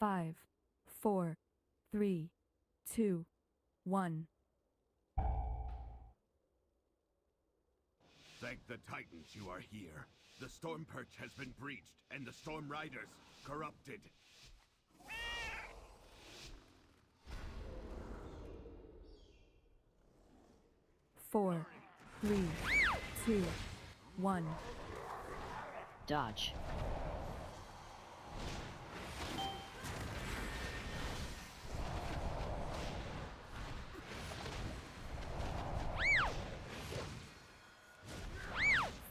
5, 4, 3, 2, 1. Thank the Titans you are here. The Storm Perch has been breached, and the Storm Riders corrupted. 4, 3, 2, 1. Dodge.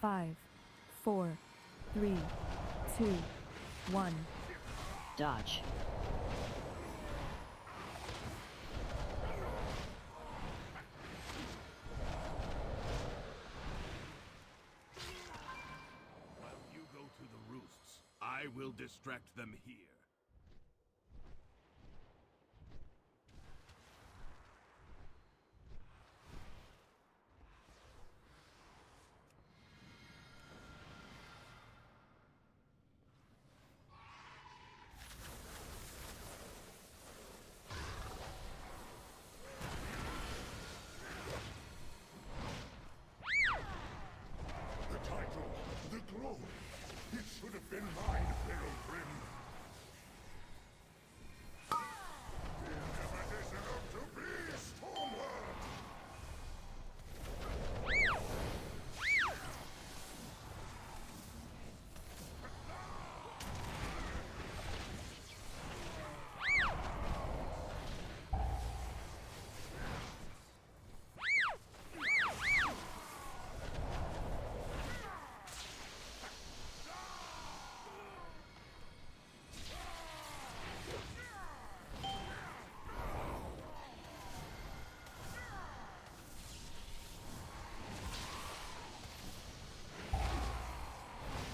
Five, 4, 3, 2, 1. Dodge. While you go to the roosts, I will distract them here. The glory! It should have been mine, Pharaoh Prim. You never deserved to be Stormlord!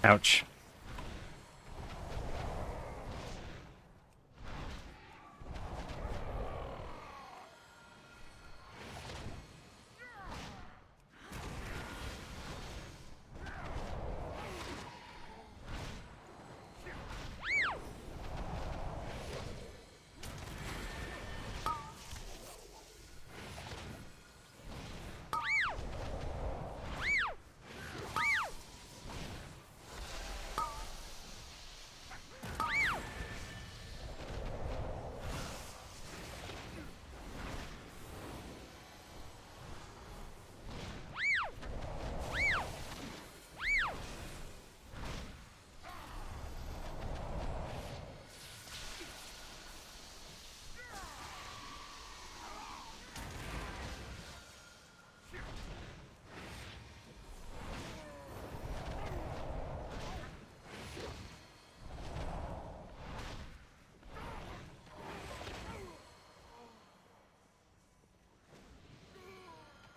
Ouch.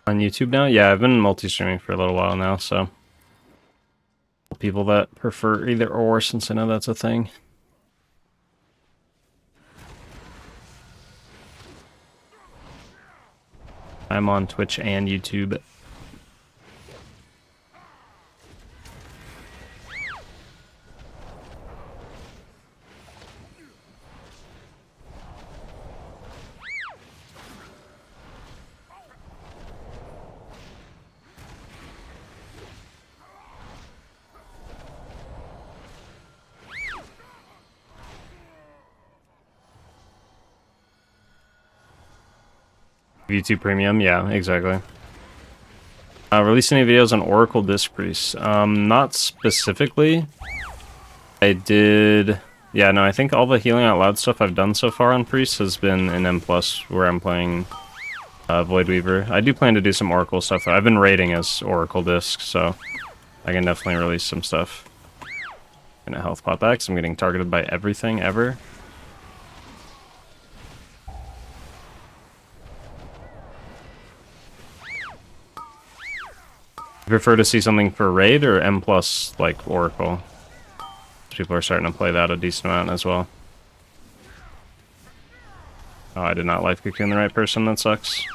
On YouTube now? Yeah, I've been multi-streaming for a little while now, so people that prefer either or, since I know that's a thing. I'm on Twitch and YouTube. YouTube Premium, yeah, exactly. Release any videos on Oracle Disc Priest? Not specifically. I did... Yeah, no, I think all the Healing Out Loud stuff I've done so far on Priest has been in M+, where I'm playing Voidweaver. I do plan to do some Oracle stuff. I've been raiding as Oracle Disc, so I can definitely release some stuff. And a health pot back, because I'm getting targeted by everything ever. Prefer to see something for raid or M+ like Oracle? People are starting to play that a decent amount as well. Oh, I did not life cocoon the right person, that sucks.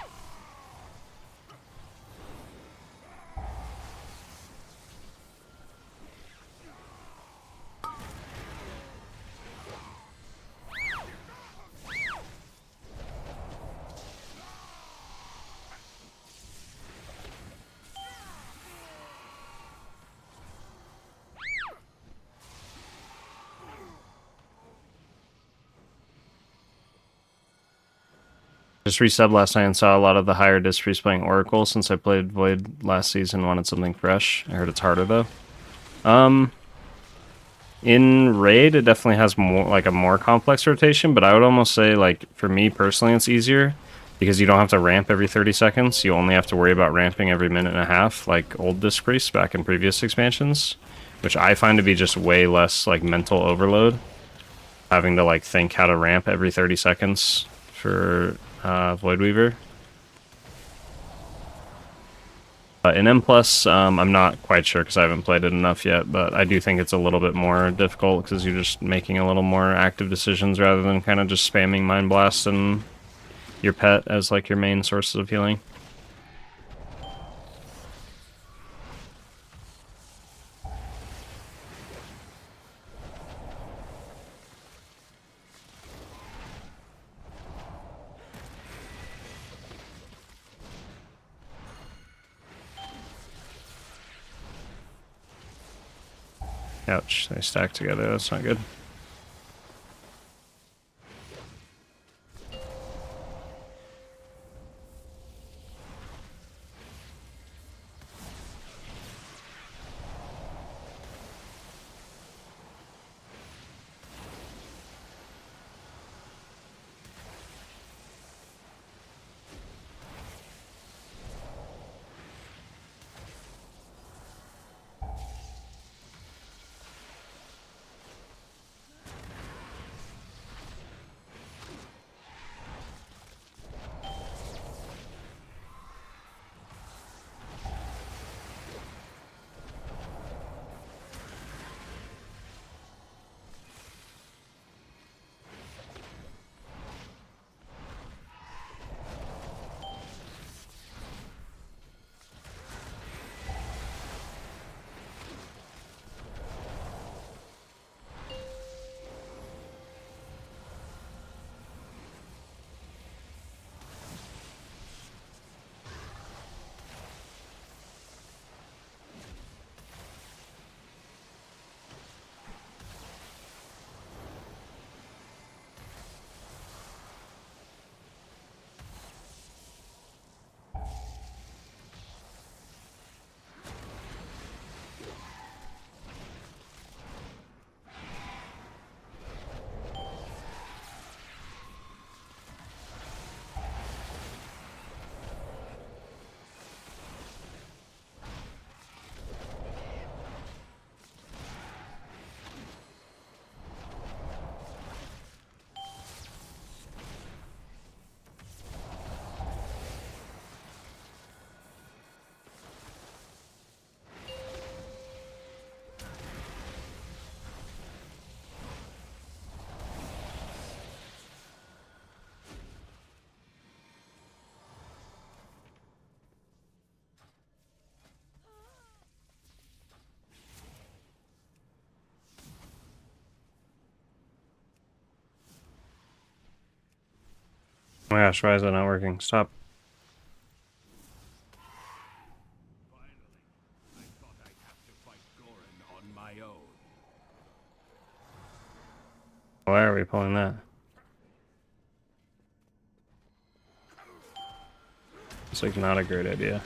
Just resubbed last night and saw a lot of the higher disc priests playing Oracle since I played Void last season. Wanted something fresh. I heard it's harder though. In Raid, it definitely has more like a more complex rotation, but I would almost say, like, for me personally, it's easier because you don't have to ramp every 30 seconds. You only have to worry about ramping every minute and a half, like old disc priests back in previous expansions, which I find to be just way less like mental overload, having to like think how to ramp every 30 seconds for Void Weaver. In M+, I'm not quite sure because I haven't played it enough yet, but I do think it's a little bit more difficult because you're just making a little more active decisions rather than kind of just spamming Mind Blast and your pet as like your main sources of healing. Ouch, they stack together, that's not good. Oh my gosh, why is that not working? Stop. Finally, I thought I'd have to fight Gorin on my own. Why are we pulling that? It's like not a great idea.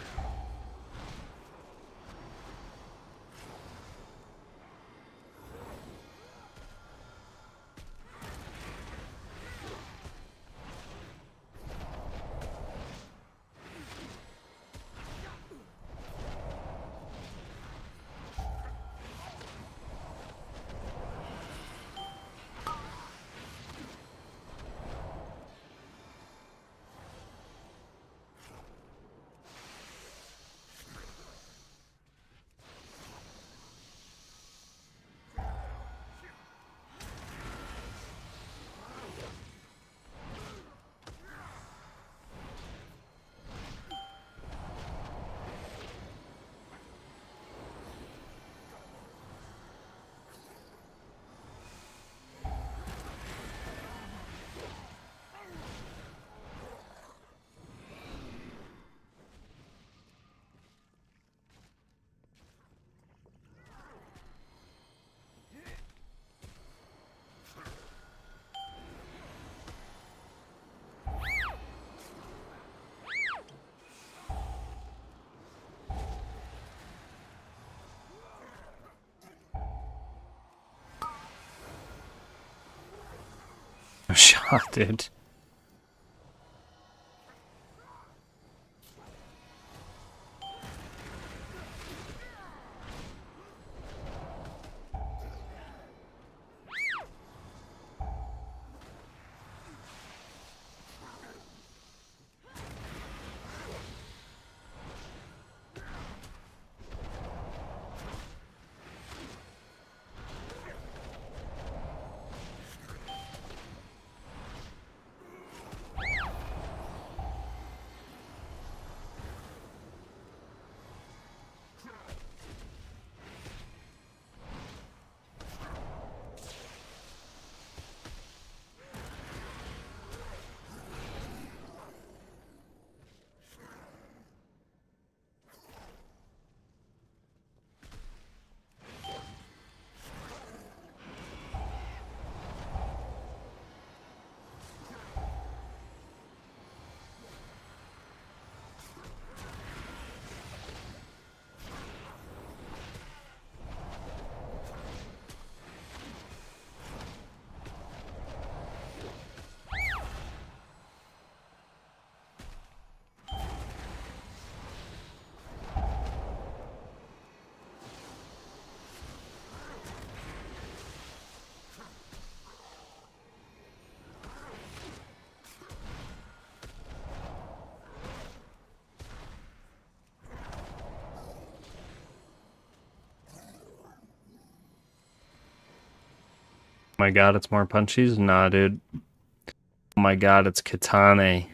god, dude. Oh my god, it's Moarpunchiez? Nah, dude. Oh my god, it's Katane.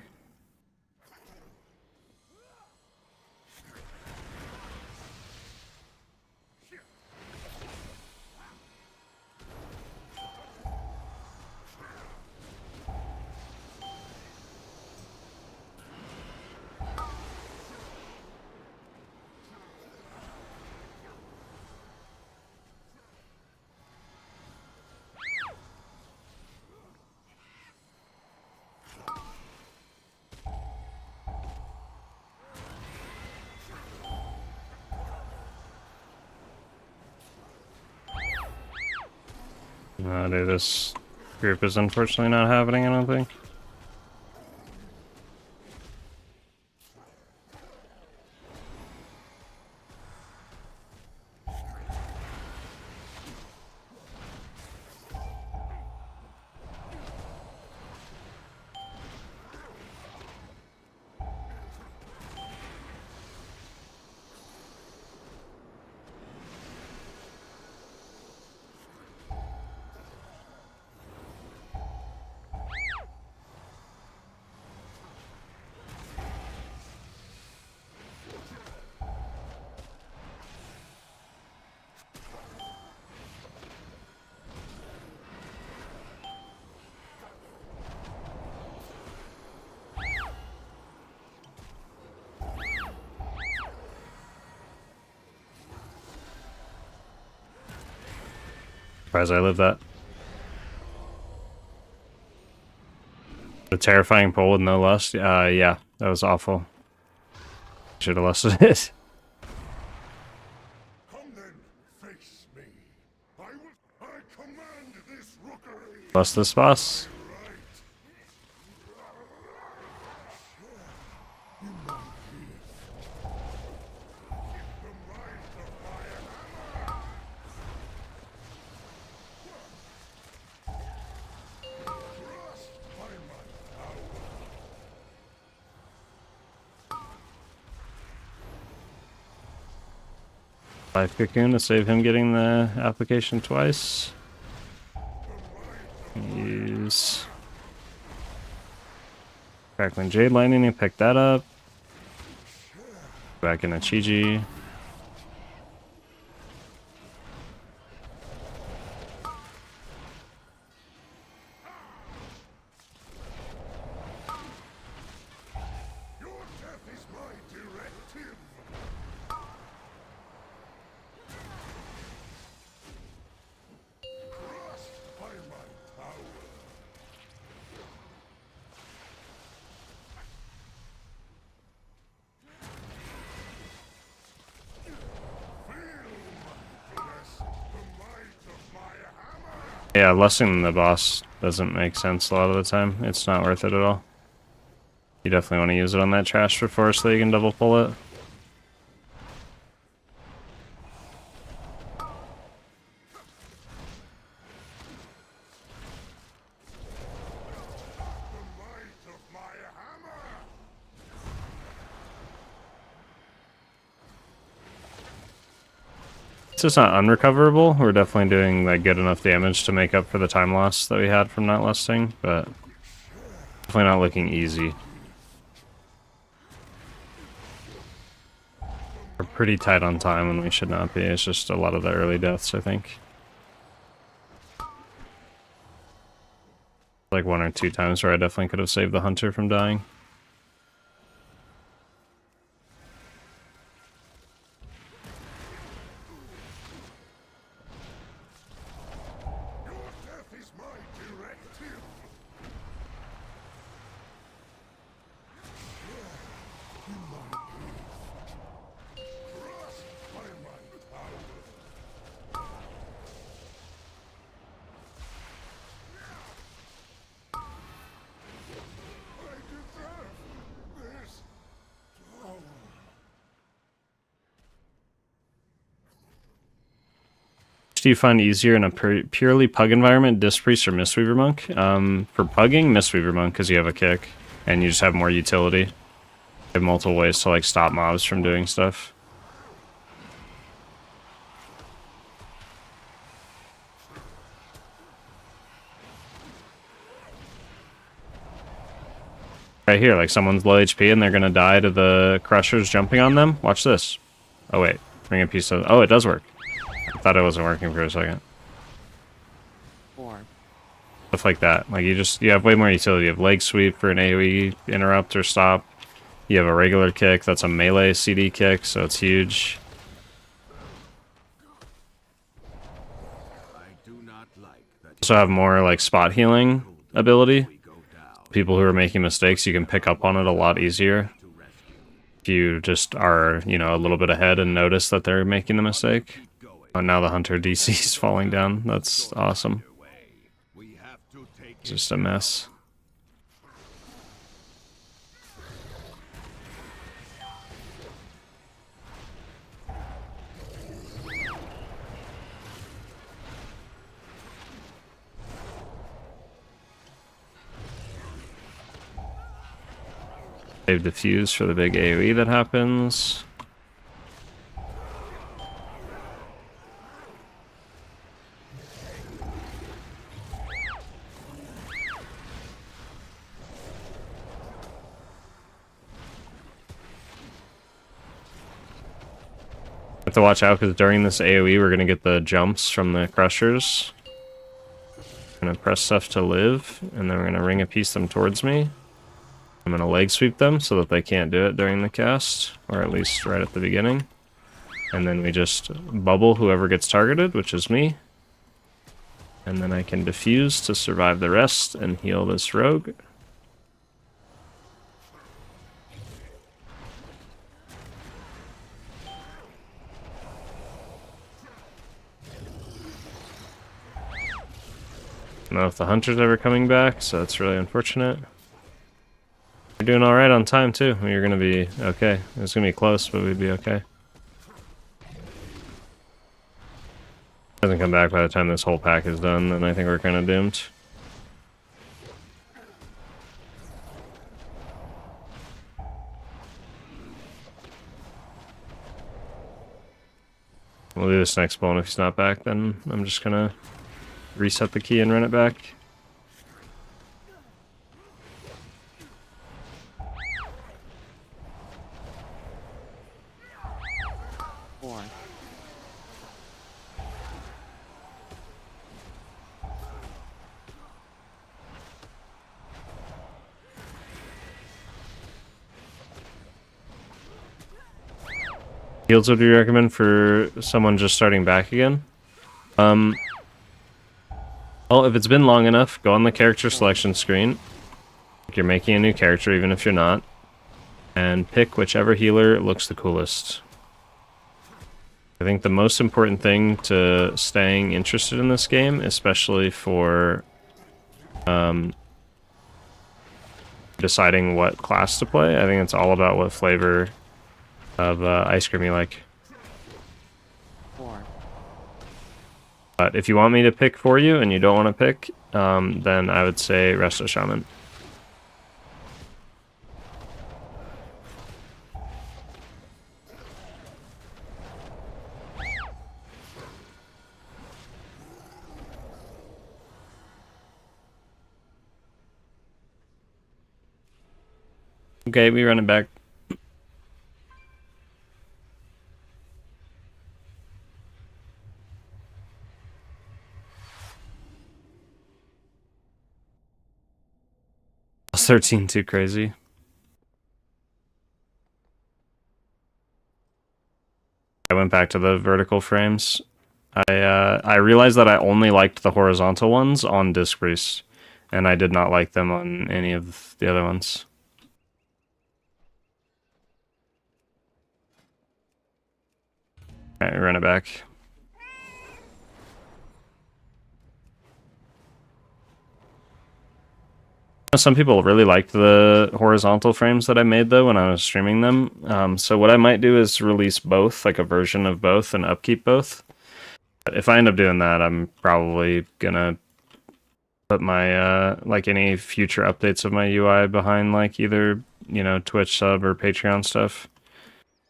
No, dude, this group is unfortunately not happening, I don't think. Surprised I lived that. The terrifying pull with no lust? Yeah, that was awful. Should have lusted it. Come then, face me. I command this rookery. Lust this boss. Life cocoon to save him getting the application twice. Use Crackling Jade Lightning and pick that up. Back in a Chi. Yeah, lusting the boss doesn't make sense a lot of the time. It's not worth it at all. You definitely want to use it on that trash before so you can double pull it. It's just not unrecoverable. We're definitely doing like good enough damage to make up for the time loss that we had from not lusting, but definitely not looking easy. We're pretty tight on time when we should not be. It's just a lot of the early deaths, I think. Like 1 or 2 times where I definitely could have saved the hunter from dying. Do you find easier in a purely pug environment, Disc Priest or Mistweaver Monk? For pugging, Mistweaver Monk, because you have a kick, and you just have more utility. You have multiple ways to like stop mobs from doing stuff. Right here, like someone's low HP and they're gonna die to the crushers jumping on them. Watch this. Oh wait, bring a piece of. Oh, it does work. I thought it wasn't working for a second. 4. Stuff like that. Like you have way more utility. You have leg sweep for an AoE interrupt or stop. You have a regular kick that's a melee CD kick, so it's huge. Also have more like spot healing ability. People who are making mistakes, you can pick up on it a lot easier. If you just are, you know, a little bit ahead and notice that they're making the mistake. Oh, now the hunter DC is falling down. That's awesome. It's just a mess. Save diffuse for the big AoE that happens. Have to watch out because during this AoE we're gonna get the jumps from the crushers. I'm gonna press stuff to live, and then we're gonna ring a piece them towards me. I'm gonna leg sweep them so that they can't do it during the cast, or at least right at the beginning. And then we just bubble whoever gets targeted, which is me. And then I can diffuse to survive the rest and heal this rogue. I don't know if the hunter's ever coming back, so that's really unfortunate. We're doing alright on time too. You're gonna be okay. It's gonna be close, but we'd be okay. Doesn't come back by the time this whole pack is done, then I think we're kind of doomed. We'll do this next bone. If he's not back, then I'm just gonna reset the key and run it back. Heals would you recommend for someone just starting back again? Well, if it's been long enough, go on the character selection screen. You're making a new character, even if you're not. And pick whichever healer looks the coolest. I think the most important thing to staying interested in this game, especially for deciding what class to play, I think it's all about what flavor of ice cream you like. 4, But if you want me to pick for you and you don't want to pick, then I would say Resto Shaman. Okay, we run it back. Plus 13 too crazy. I went back to the vertical frames. I realized that I only liked the horizontal ones on Disc Priest, and I did not like them on any of the other ones. Alright, run it back. Some people really liked the horizontal frames that I made though when I was streaming them. So what I might do is release both, like a version of both, and upkeep both. But if I end up doing that, I'm probably gonna put my like any future updates of my UI behind like either, you know, Twitch sub or Patreon stuff.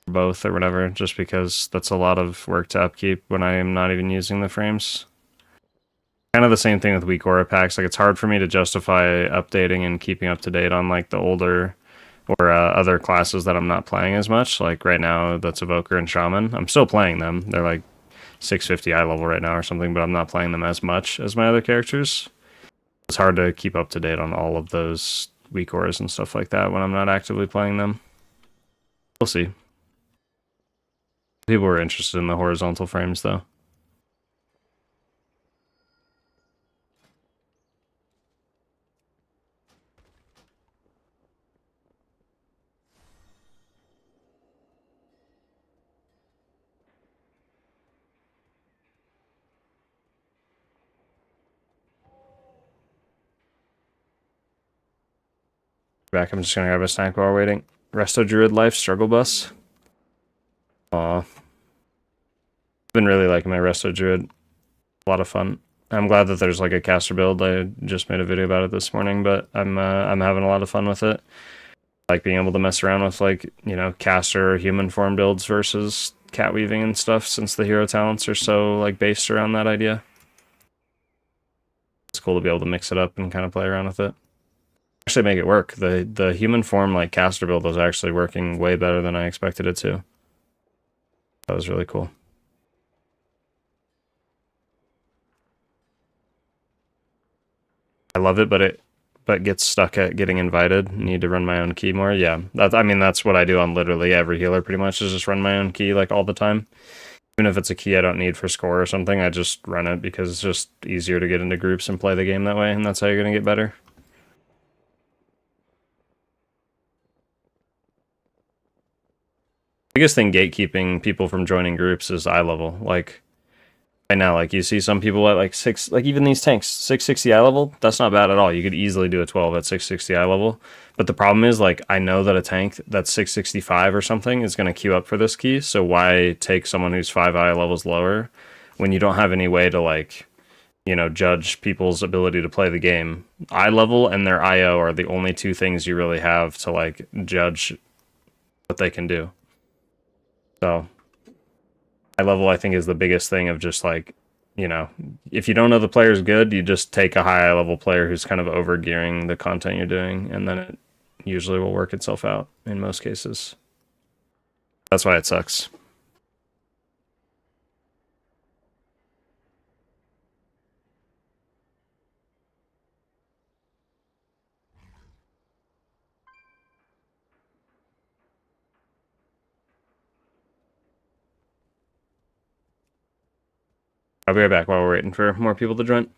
Both or whatever, just because that's a lot of work to upkeep when I am not even using the frames. Kind of the same thing with weak aura packs. Like, it's hard for me to justify updating and keeping up to date on like the older or other classes that I'm not playing as much. Like right now, that's Evoker and Shaman. I'm still playing them. They're like 650 eye level right now or something, but I'm not playing them as much as my other characters. It's hard to keep up to date on all of those weak auras and stuff like that when I'm not actively playing them. We'll see. People were interested in the horizontal frames, though. Back, I'm just gonna grab a snack while we're waiting. Resto Druid Life Struggle Bus. Aw. Been really liking my Resto Druid. A lot of fun. I'm glad that there's like a caster build. I just made a video about it this morning, but I'm having a lot of fun with it. Like being able to mess around with like, you know, caster or human form builds versus cat weaving and stuff, since the hero talents are so like based around that idea. It's cool to be able to mix it up and kind of play around with it. Actually make it work. The human form like caster build was actually working way better than I expected it to. That was really cool. I love it, but gets stuck at getting invited. Need to run my own key more. Yeah, I mean that's what I do on literally every healer pretty much, is just run my own key like all the time. Even if it's a key I don't need for score or something, I just run it because it's just easier to get into groups and play the game that way, and that's how you're gonna get better. Biggest thing gatekeeping people from joining groups is eye level. Like right now, like you see some people at like 6, like even these tanks, 660 eye level, that's not bad at all. You could easily do a 12 at 660 eye level. But the problem is, like, I know that a tank that's 665 or something is going to queue up for this key, so why take someone who's 5 eye levels lower when you don't have any way to, like, you know, judge people's ability to play the game? Eye level and their IO are the only two things you really have to, like, judge what they can do. So high level, I think, is the biggest thing of just like, you know, if you don't know the player's good, you just take a high level player who's kind of over gearing the content you're doing, and then it usually will work itself out in most cases. That's why it sucks. I'll be right back while we're waiting for more people to join.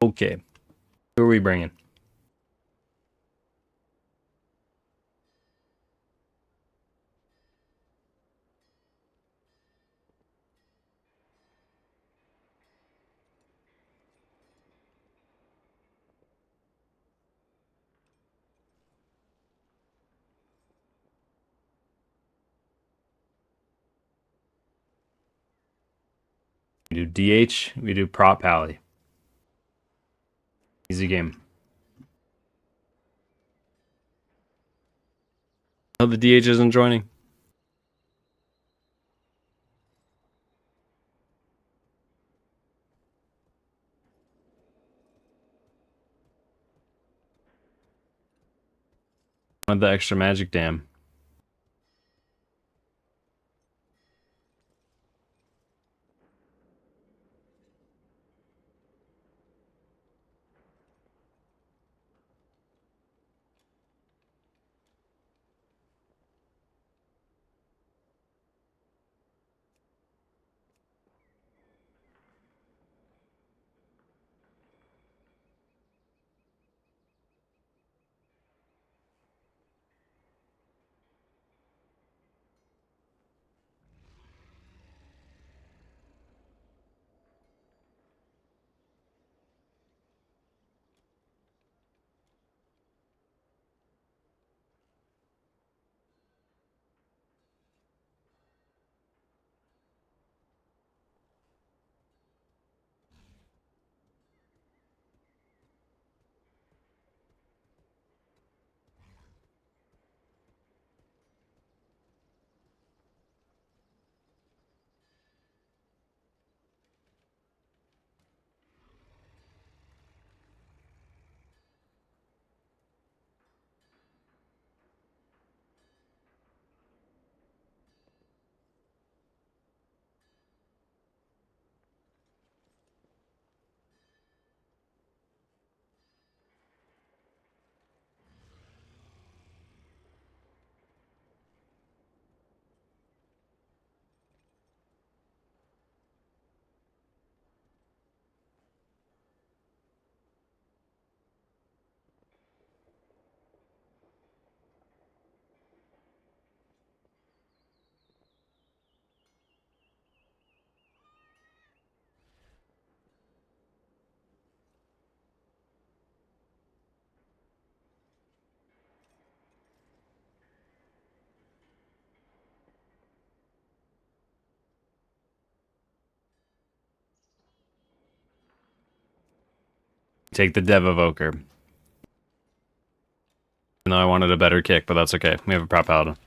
Okay. Who are we bringing? We do DH, we do prop pally. Easy game. Oh, the DH isn't joining. Want the extra magic dam. Take the Dev Evoker. Even though I wanted a better kick, but that's okay. We have a prop paladin.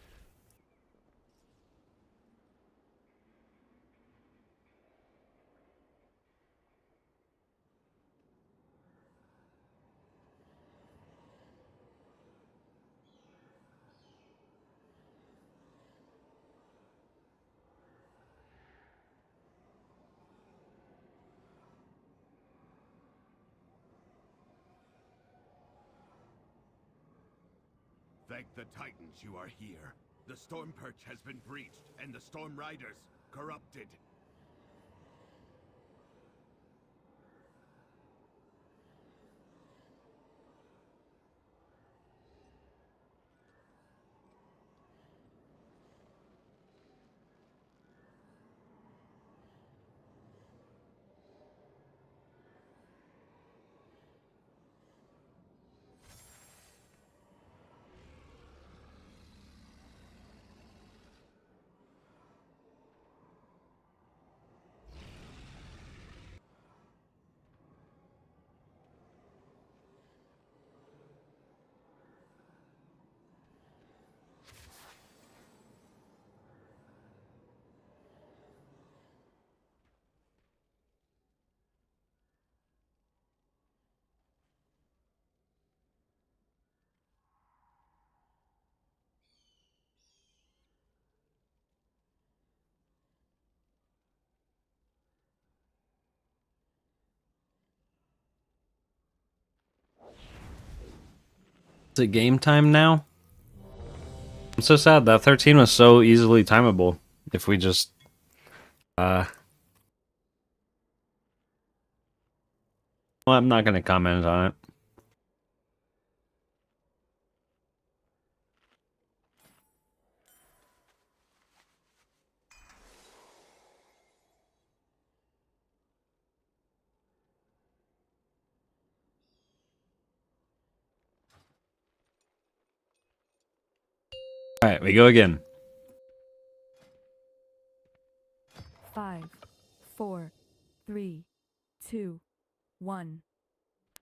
Thank the Titans you are here. The Storm Perch has been breached, and the Storm Riders corrupted. Is it game time now? I'm so sad. That 13 was so easily timable. If we just... Well, Well, I'm not going to comment on it. Alright, we go again. 5, 4, 3, 2, 1.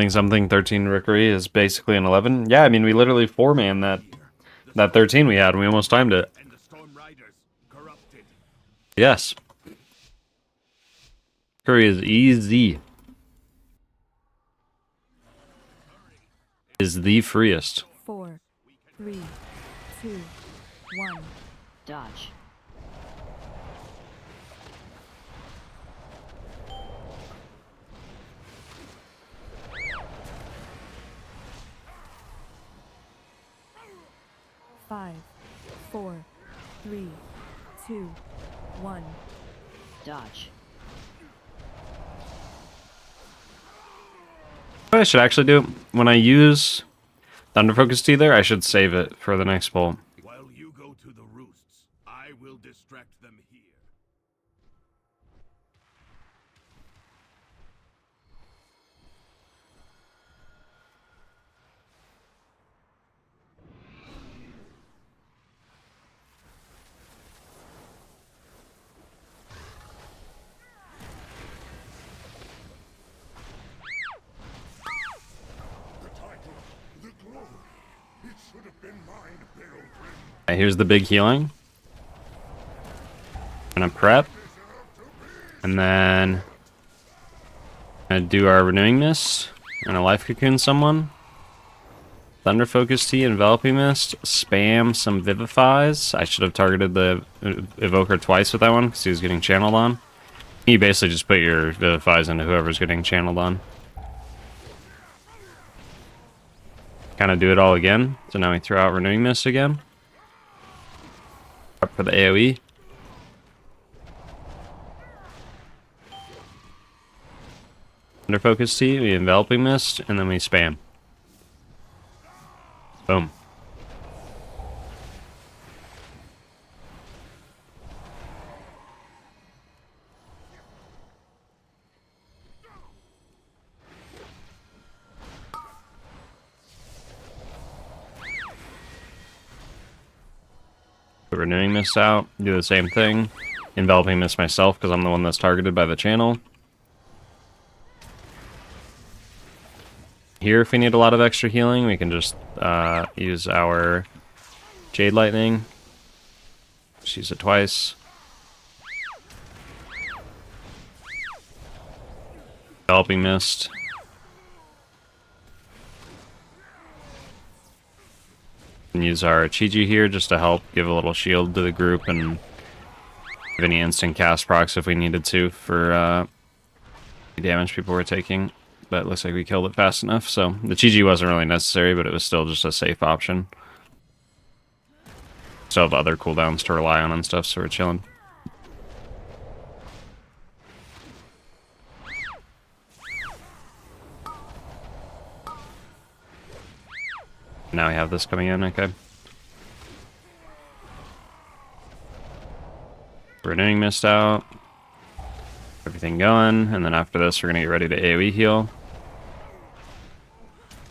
Something 13 Rickery is basically an 11. Yeah, I mean, we literally 4-man that 13 we had, and we almost timed it. And the Storm Riders corrupted. Yes. Curry is easy. Is the freest. 4, 3, 2, 1. Dodge. Five, 4, 3, 2, 1. Dodge. What I should actually do, when I use Thunder Focus Tea there, I should save it for the next bolt. While you go to the roosts, I will distract them here. Alright, here's the big healing. Gonna prep. And then gonna do our Renewing Mist. And a Life Cocoon someone. Thunder Focus Tea, Enveloping Mist. Spam some Vivifies. I should have targeted the Evoker twice with that one because he was getting channeled on. You basically just put your Vivifies into whoever's getting channeled on. Kind of do it all again. So now we throw out Renewing Mist again. Up for the AoE. Thunder Focus Tea, we Enveloping Mist, and then we spam. Boom. Put Renewing Mist out, do the same thing. Enveloping Mist myself because I'm the one that's targeted by the channel. Here, if we need a lot of extra healing, we can just use our Jade Lightning. Just use it twice. Enveloping Mist. And use our Chi-Ji here just to help give a little shield to the group and give any instant cast procs if we needed to for the damage people were taking. But it looks like we killed it fast enough, so the Chi-Ji wasn't really necessary, but it was still just a safe option. Still have other cooldowns to rely on and stuff, so we're chilling. Now we have this coming in, okay. Renewing Mist out. Everything going, and then after this we're going to get ready to AoE heal.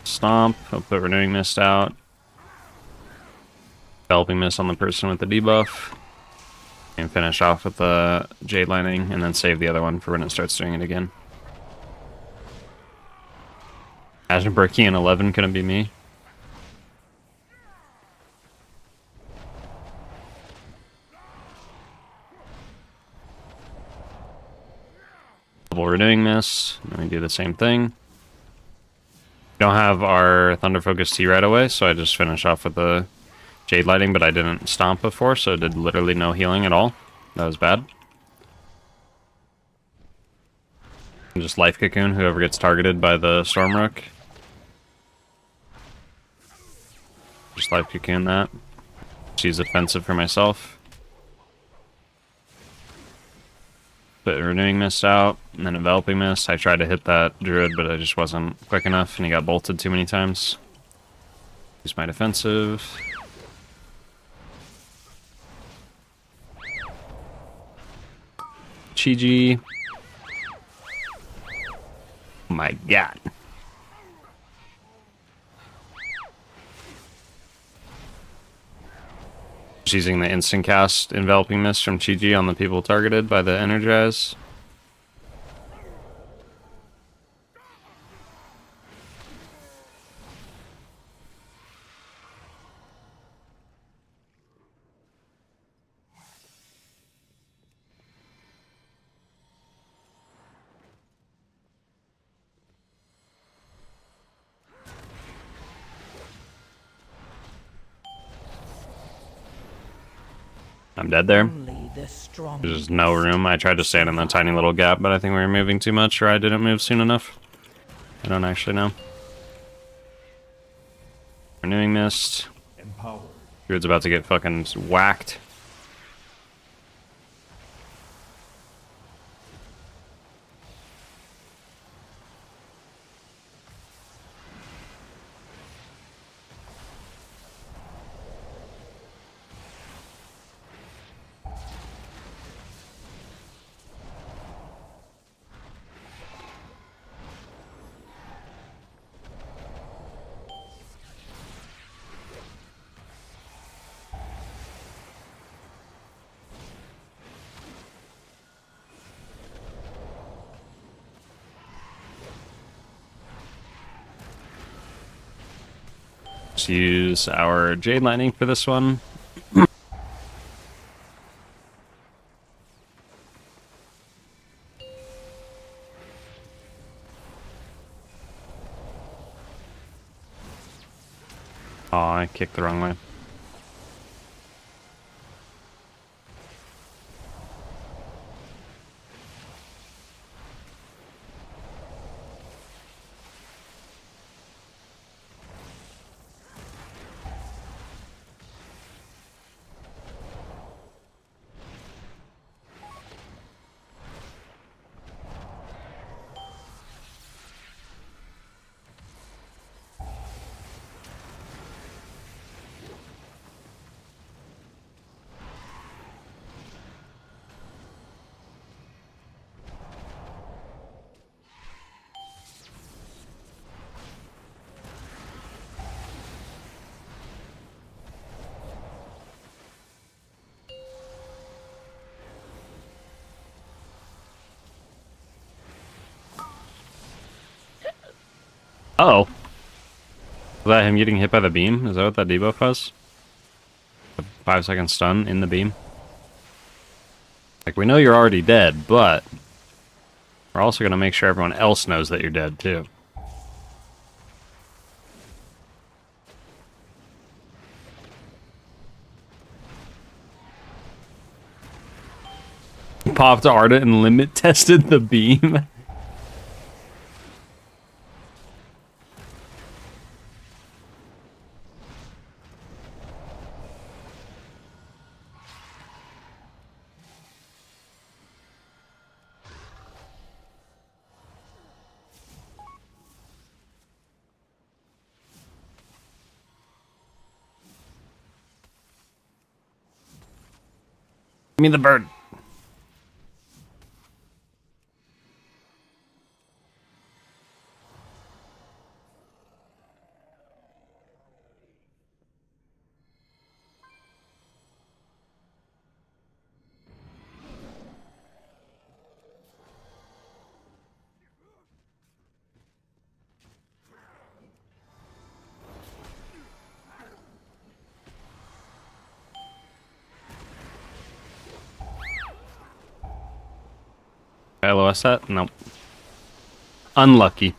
Stomp, I'll put Renewing Mist out. Enveloping Mist on the person with the debuff. And finish off with the Jade Lightning, and then save the other one for when it starts doing it again. Imagine breaking an 11 couldn't be me. Renewing Mist, and we do the same thing. We don't have our Thunder Focus Tea right away, so I just finish off with the Jade Lighting, but I didn't stomp before, so it did literally no healing at all. That was bad. And just Life Cocoon whoever gets targeted by the Stormrook. Just Life Cocoon that. She's offensive for myself. put Renewing Mist out, and then Enveloping Mist. I tried to hit that Druid, but I just wasn't quick enough, and he got bolted too many times. Use my defensive. Chi. Oh my god. Just using the instant cast Enveloping Mist from Chi on the people targeted by the Energize. I'm dead there. There's no room. I tried to stand in that tiny little gap, but I think we were moving too much, or I didn't move soon enough. I don't actually know. Renewing Mist. Druid's about to get fucking whacked. Let's use our Jade Lightning for this one. Oh, I kicked the wrong way. Uh-oh. Was that him getting hit by the beam? Is that what that debuff was? A 5-second stun in the beam? Like, we know you're already dead, but we're also going to make sure everyone else knows that you're dead, too. Popped Arda and limit tested the beam. Give me the bird. LOS that? Nope. Unlucky.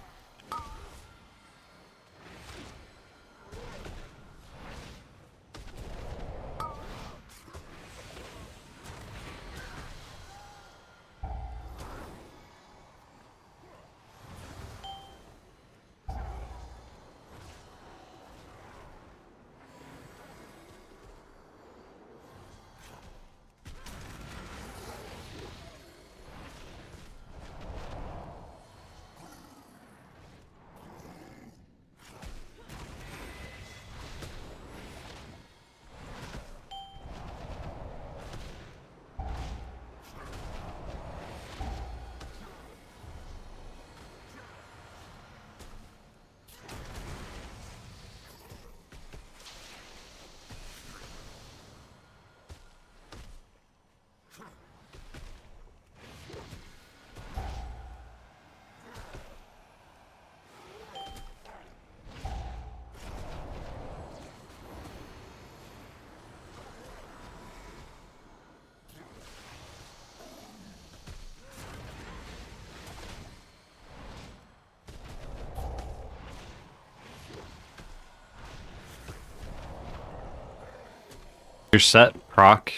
Your set proc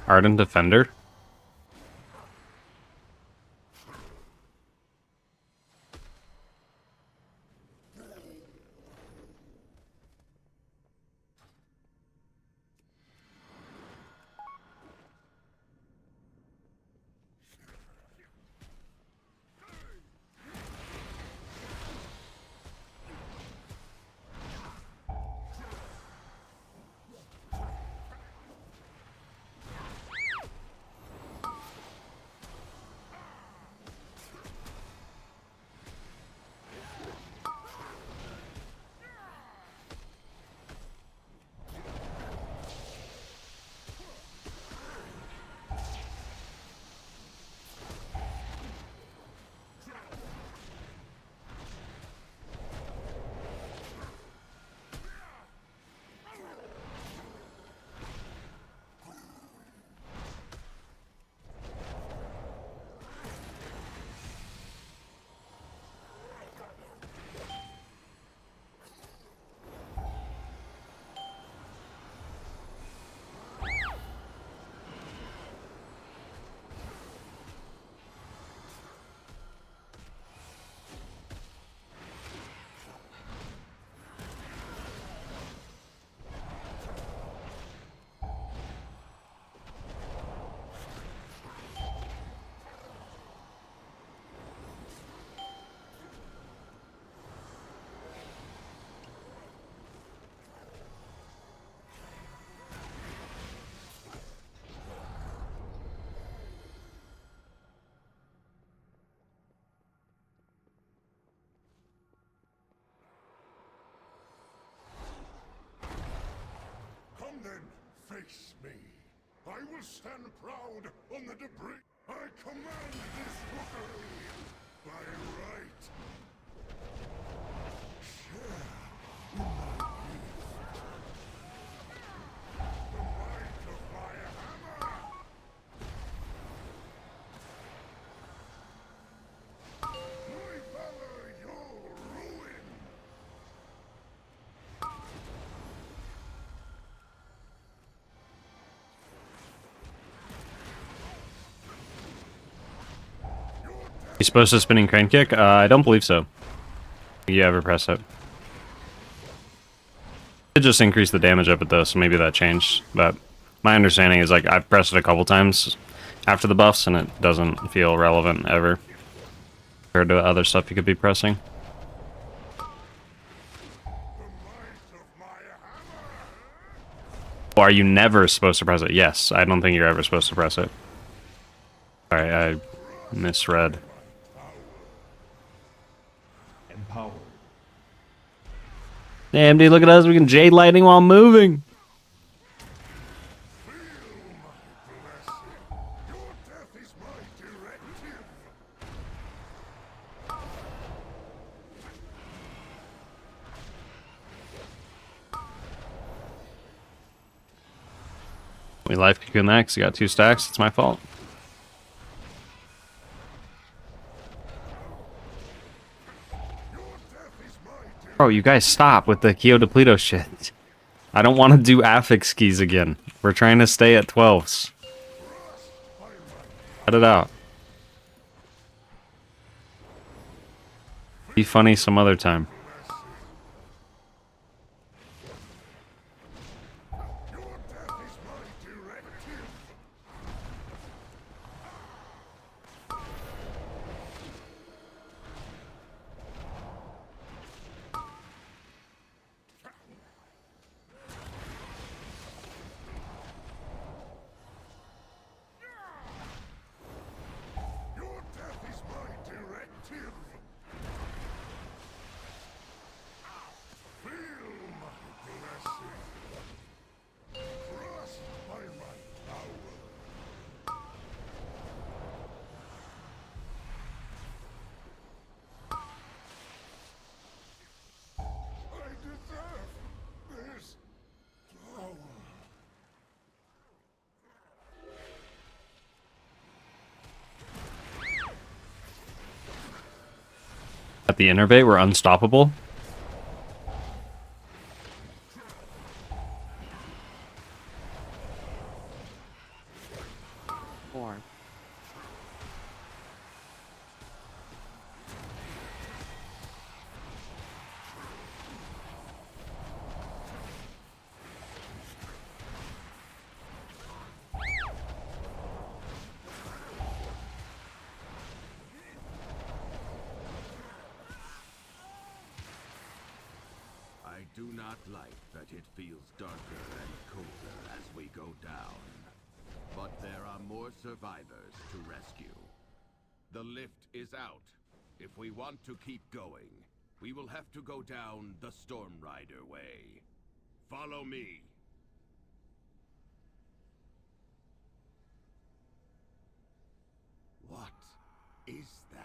Ardent Defender. Face me. I will stand proud on the debris. I command this rookery by right. Share in my gift. The might of my hammer. My valor, your ruin. You supposed to spinning crane kick? I don't believe so. You ever press it? It just increased the damage of it though, so maybe that changed. But my understanding is like I've pressed it a couple times after the buffs and it doesn't feel relevant ever compared to other stuff you could be pressing. Or are you never supposed to press it? Yes, I don't think you're ever supposed to press it. Sorry, I misread. Damn, dude, look at us. We can Jade Lightning while moving. We life cocoon that because you got 2 stacks. It's my fault. Bro, you guys stop with the Kyo Depleto shit. I don't want to do affix keys again. We're trying to stay at 12s. Cut it out. Be funny some other time. At the innervate, we're unstoppable. 4, I do not like that it feels darker and colder as we go down. But there are more survivors to rescue. The lift is out. If we want to keep going, we will have to go down the Storm Rider way. Follow me. What is that?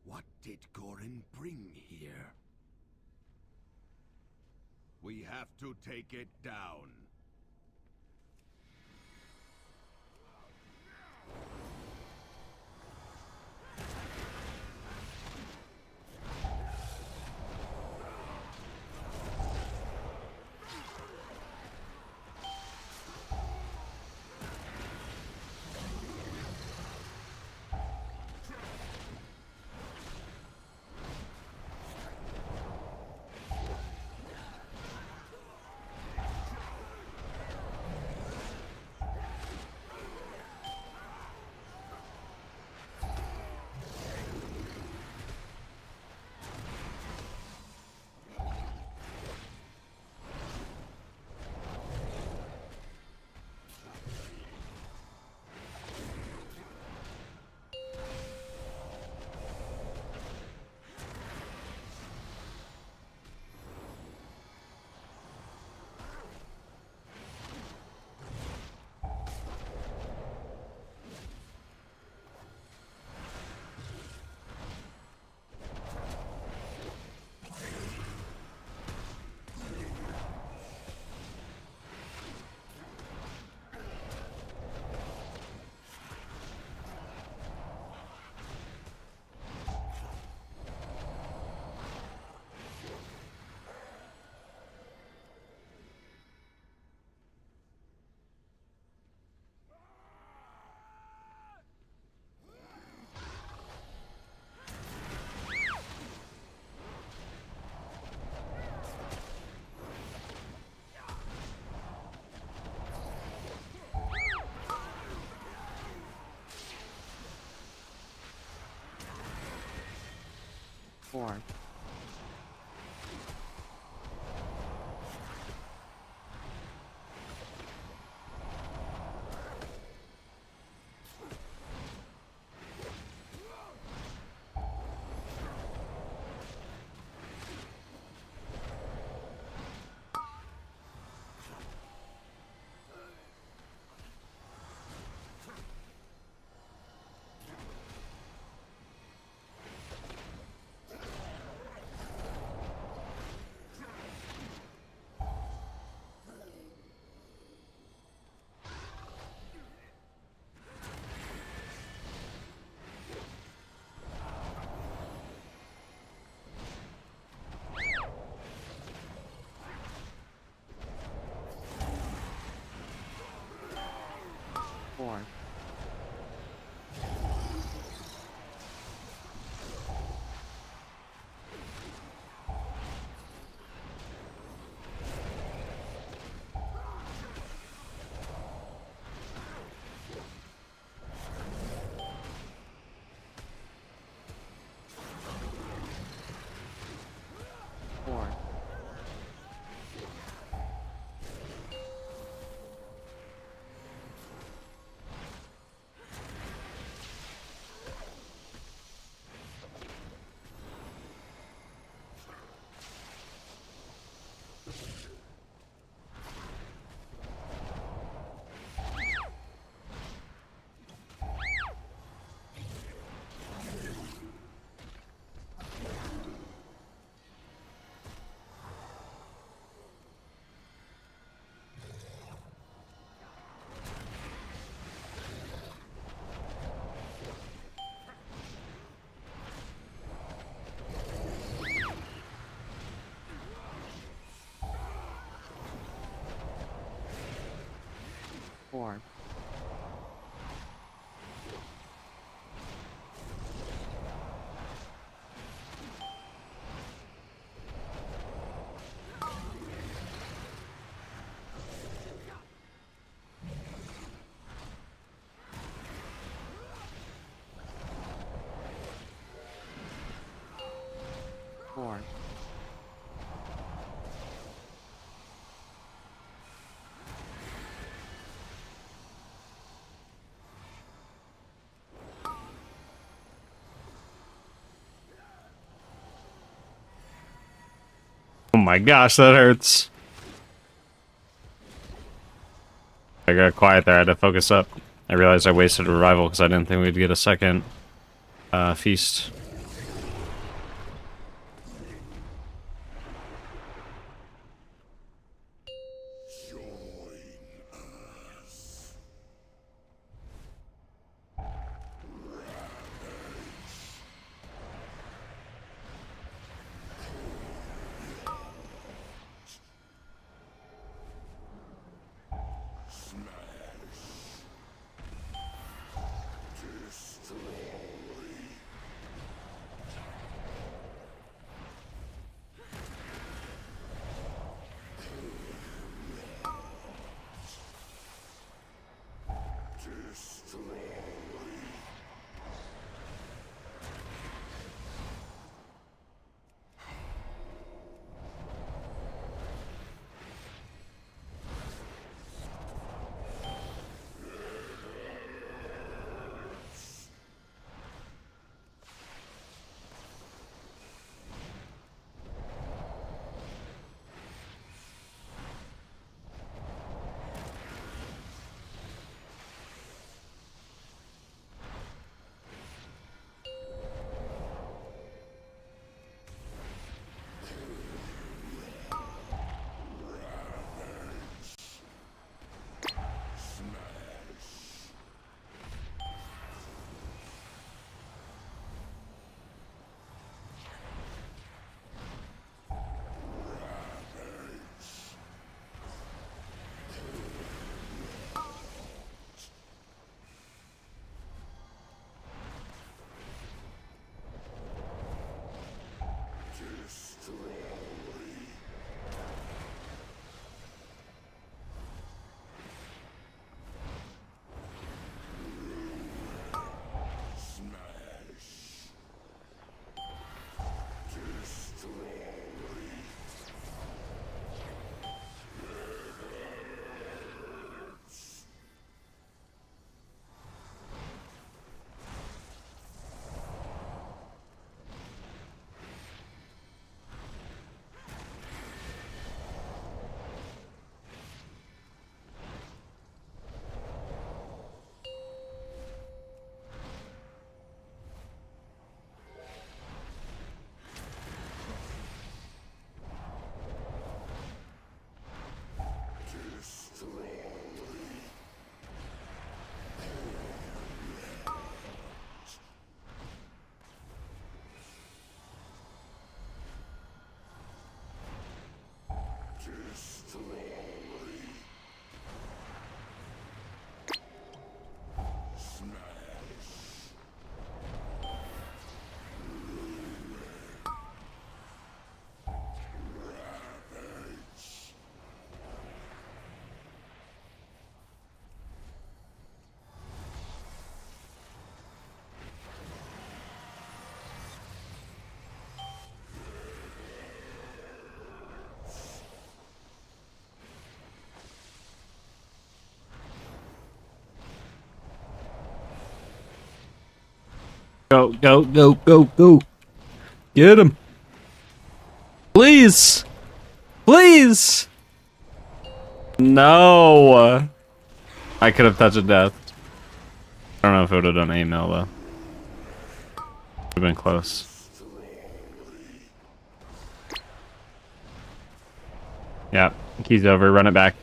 What did Gorin bring here? We have to take it down. Four, 4, 4, 4, Oh my gosh, that hurts. I got quiet there. I had to focus up. I realized I wasted a revival because I didn't think we'd get a second feast. Go, go, go, go, go. Get him. Please. Please. No. I could have touched death. I don't know if it would have done email though. Would have been close. Yeah, key's over. Run it back.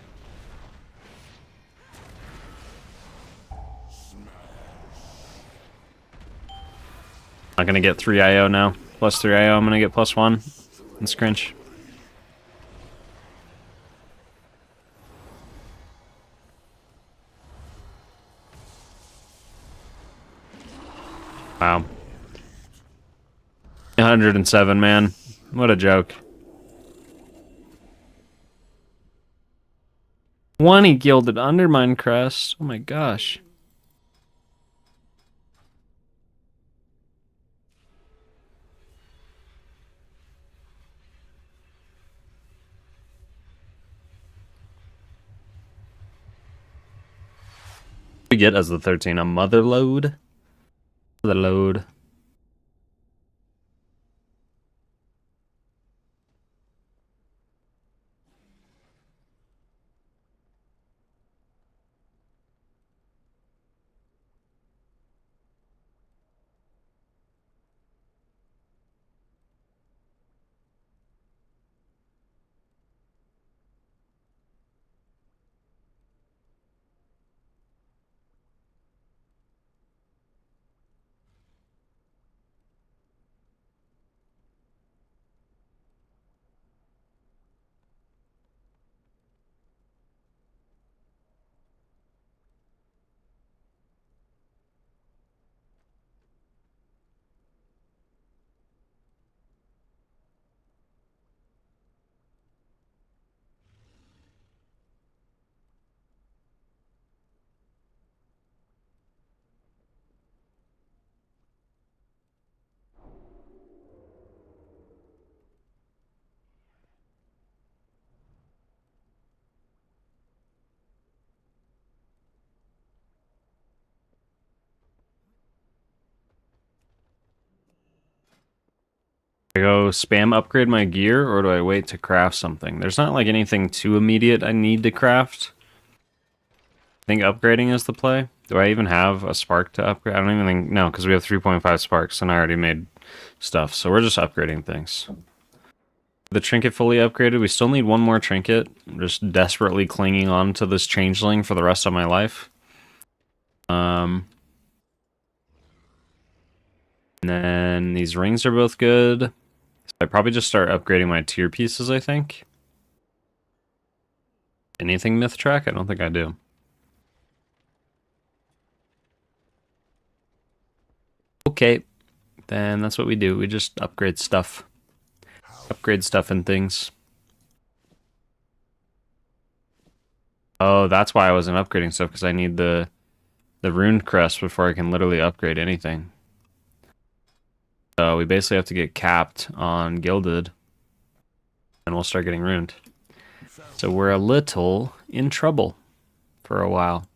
I'm gonna get 3 IO now. Plus 3 IO, I'm gonna get +1 and scrinch. Wow. 107, man. What a joke. 20 gilded undermine crest. Oh my gosh. We get as the 13 a mother load. The load. I go spam upgrade my gear, or do I wait to craft something? There's not like anything too immediate I need to craft. I think upgrading is the play. Do I even have a spark to upgrade? I don't even think, no, because we have 3.5 sparks and I already made stuff. So we're just upgrading things. The trinket fully upgraded. We still need one more trinket. I'm just desperately clinging on to this changeling for the rest of my life. And then these rings are both good. So I probably just start upgrading my tier pieces, I think. Anything myth track? I don't think I do. Okay, then that's what we do. We just upgrade stuff. Upgrade stuff and things. Oh, that's why I wasn't upgrading stuff, because I need the rune crest before I can literally upgrade anything. So we basically have to get capped on gilded, and we'll start getting runed. So we're a little in trouble for a while.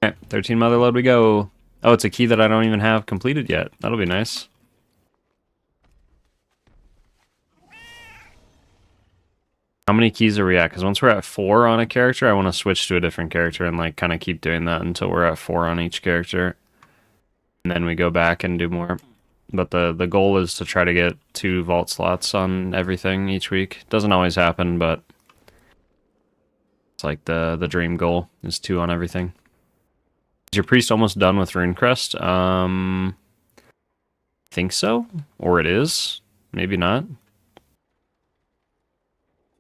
Okay, 13 motherload we go. Oh, it's a key that I don't even have completed yet. That'll be nice. How many keys are we at? Because once we're at 4 on a character, I want to switch to a different character and like kind of keep doing that until we're at 4 on each character. And then we go back and do more. But the goal is to try to get 2 vault slots on everything each week. Doesn't always happen, but it's like the dream goal is 2 on everything. Is your priest almost done with Runecrest? Think so, or it is. Maybe not.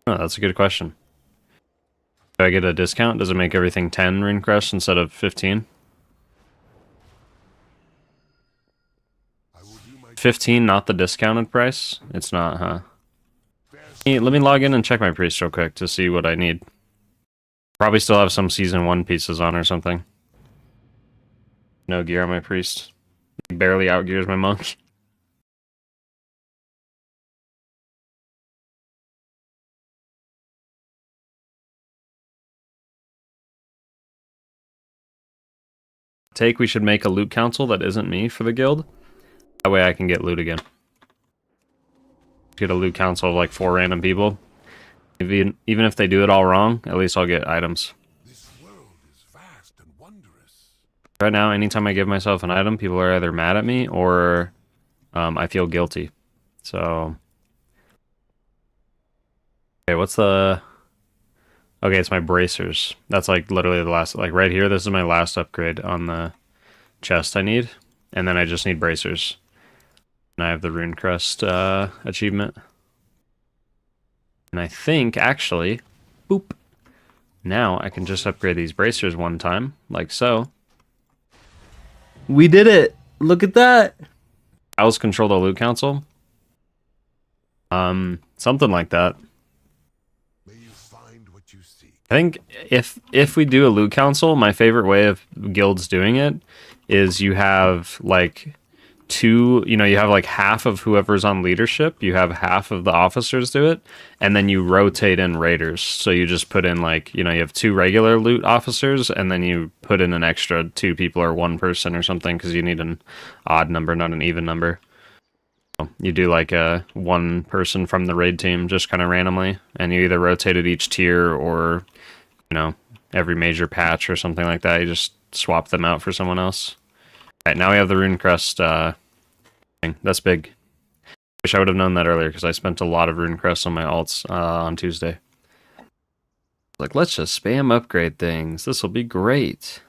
Oh, that's a good question. Do I get a discount? Does it make everything 10 Runecrest instead of 15? 15, not the discounted price? It's not, huh? Hey, let me log in and check my priest real quick to see what I need. Probably still have some season 1 pieces on or something. No gear on my priest. Barely outgears my monk. We should make a loot council that isn't me for the guild. That way I can get loot again. Get a loot council of like 4 random people. Even if they do it all wrong, at least I'll get items. This world is vast and wondrous. Right now, anytime I give myself an item, people are either mad at me or I feel guilty. So, okay, what's the... Okay, it's my bracers. That's like literally the last, like right here, this is my last upgrade on the chest I need. And then I just need bracers. And I have the Runecrest achievement. And I think, actually, boop. Now I can just upgrade these bracers one time, like so. We did it! Look at that! Owls control the loot council. Something like that. May you find what you seek. I think if we do a loot council, my favorite way of guilds doing it is you have like 2, you have like half of whoever's on leadership, you have half of the officers do it, and then you rotate in raiders. So you just put in like, you have 2 regular loot officers, and then you put in an extra 2 people or 1 person or something, because you need an odd number, not an even number. You do like a 1 person from the raid team just kind of randomly, and you either rotate at each tier or, every major patch or something like that. You just swap them out for someone else. Alright, now we have the Runecrest thing. That's big. Wish I would have known that earlier, because I spent a lot of Runecrest on my alts on Tuesday. Like, let's just spam upgrade things. This will be great.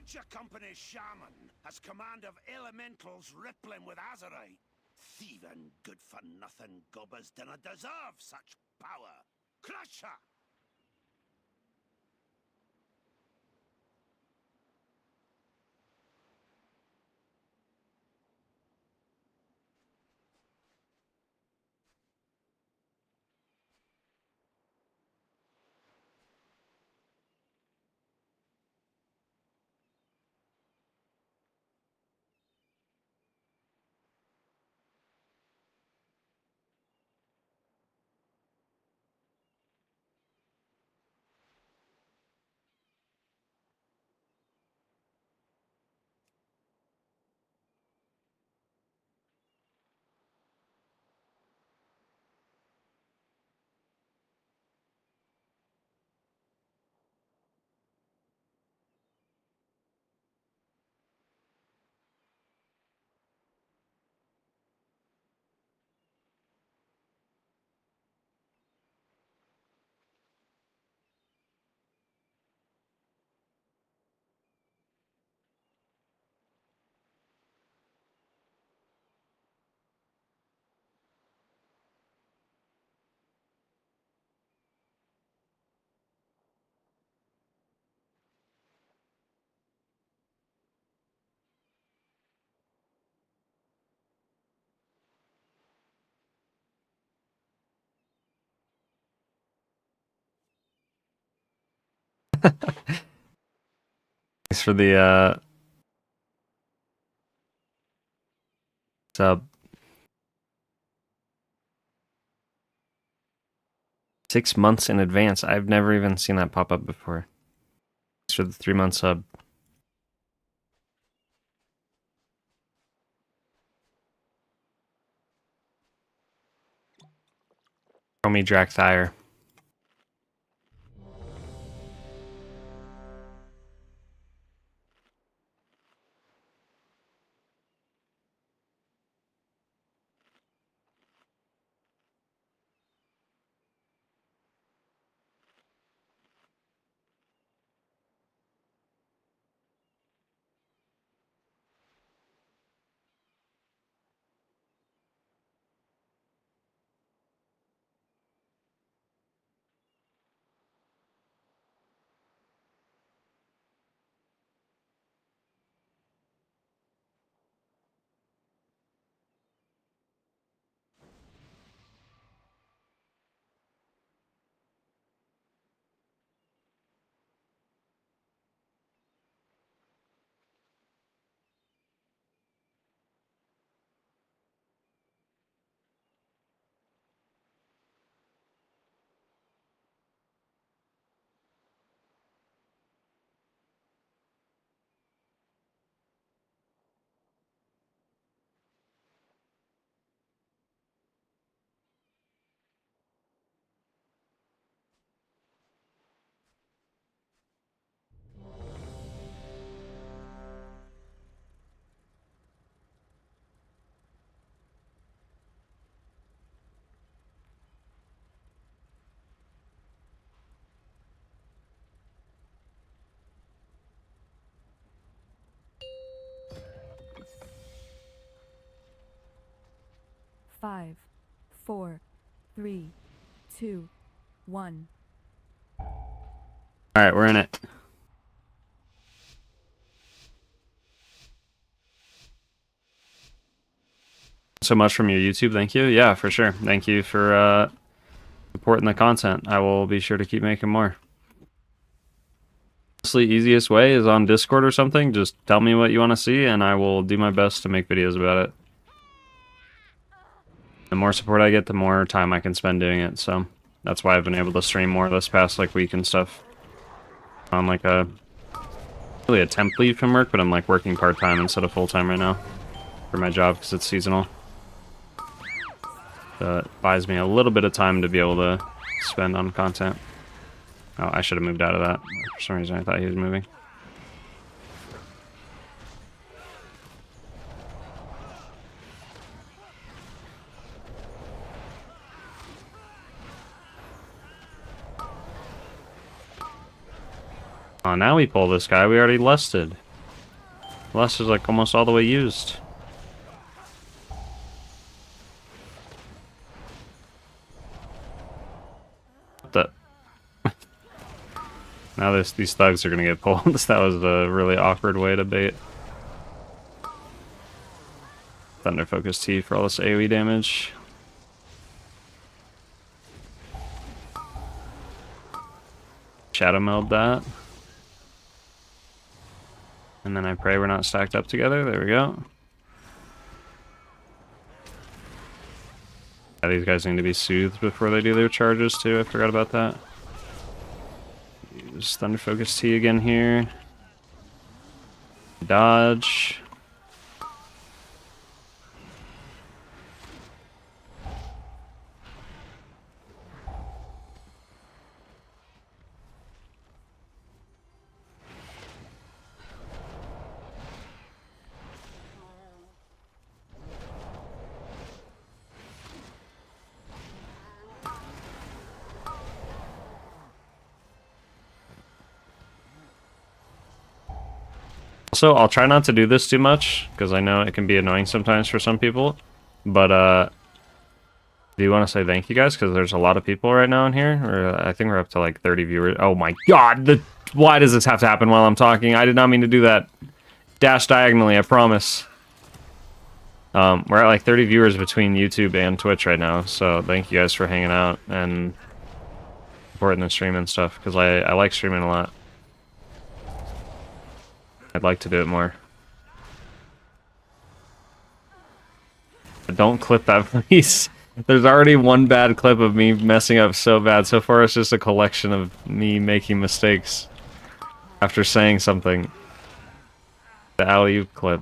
Adventure Company's Shaman has command of elementals rippling with azurite. Thieving, good-for-nothing gubbers dinna deserve such power. Crush her! Thanks for the sub. 6 months in advance. I've never even seen that pop up before. Thanks for the 3-month sub. Call me Drakthire. Five, four, three, two, one. Alright, we're in it. So much from your YouTube, thank you. Yeah, for sure. Thank you for supporting the content. I will be sure to keep making more. Honestly, easiest way is on Discord or something. Just tell me what you want to see and I will do my best to make videos about it. The more support I get, the more time I can spend doing it, so that's why I've been able to stream more this past like week and stuff. On like a really a temp leave from work, but I'm like working part-time instead of full-time right now for my job because it's seasonal. So it buys me a little bit of time to be able to spend on content. Oh, I should have moved out of that. For some reason I thought he was moving. Oh, now we pull this guy we already lusted. Lust is like almost all the way used. What the? Now these thugs are gonna get pulled. That was a really awkward way to bait. Thunder Focus T for all this AoE damage. Shadow meld that. And then I pray we're not stacked up together. There we go. Yeah, these guys need to be soothed before they do their charges too. I forgot about that. Use Thunder Focus T again here. Dodge. Also, I'll try not to do this too much, because I know it can be annoying sometimes for some people. But, do you want to say thank you guys? Because there's a lot of people right now in here. Or I think we're up to like 30 viewers. Oh my god! Why does this have to happen while I'm talking? I did not mean to do that. Dash diagonally, I promise. We're at like 30 viewers between YouTube and Twitch right now. So thank you guys for hanging out and supporting the stream and stuff. Because I like streaming a lot. I'd like to do it more. But don't clip that, please. There's already one bad clip of me messing up so bad. So far, it's just a collection of me making mistakes after saying something. The alley-oop clip.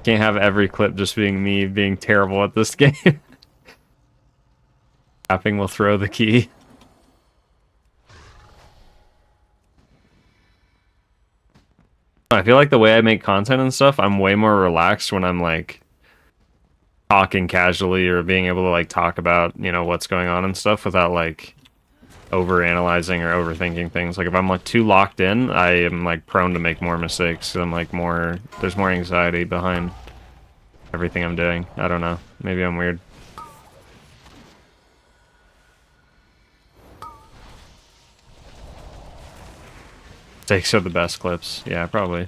Can't have every clip just being me being terrible at this game. Tapping will throw the key. I feel like the way I make content and stuff, I'm way more relaxed when I'm like talking casually or being able to like talk about, you know, what's going on and stuff without like over analyzing or overthinking things. Like if I'm like too locked in, I am like prone to make more mistakes. I'm like there's more anxiety behind everything I'm doing. I don't know. Maybe I'm weird. Takes are the best clips. Yeah, probably.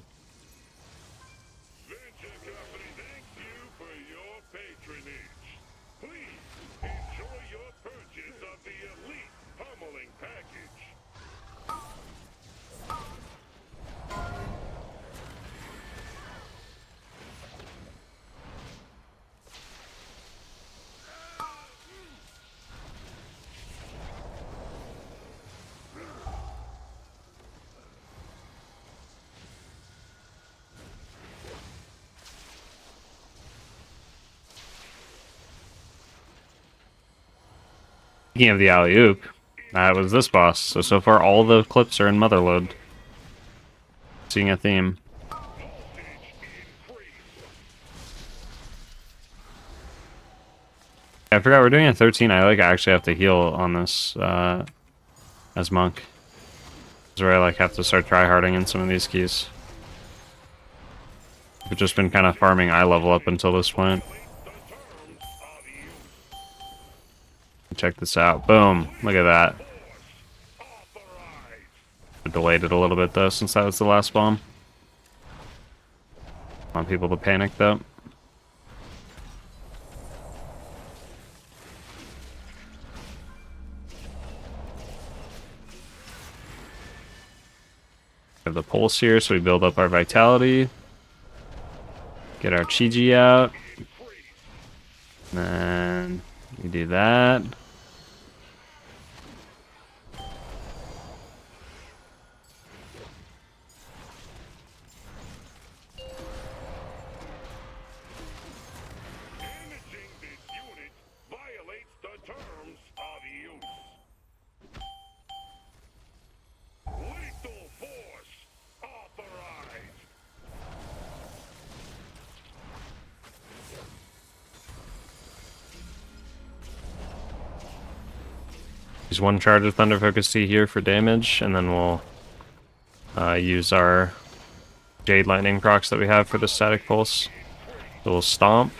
Venture Company thanks you for your patronage. Please enjoy your purchase of the Elite Pummeling Package. Speaking of the alley-oop, that was this boss. So far all the clips are in Motherload. Seeing a theme. I forgot we're doing a 13. I actually have to heal on this as monk. This is where I have to start tryharding in some of these keys. We've just been kind of farming eye level up until this point. Check this out. Boom. Look at that. I delayed it a little bit though since that was the last bomb. I want people to panic though. We have the pulse here, so we build up our vitality. Get our Chi out. And then we do that. Use one charge of Thunder Focus T here for damage, and then we'll use our Jade Lightning procs that we have for the static pulse. So we'll stomp,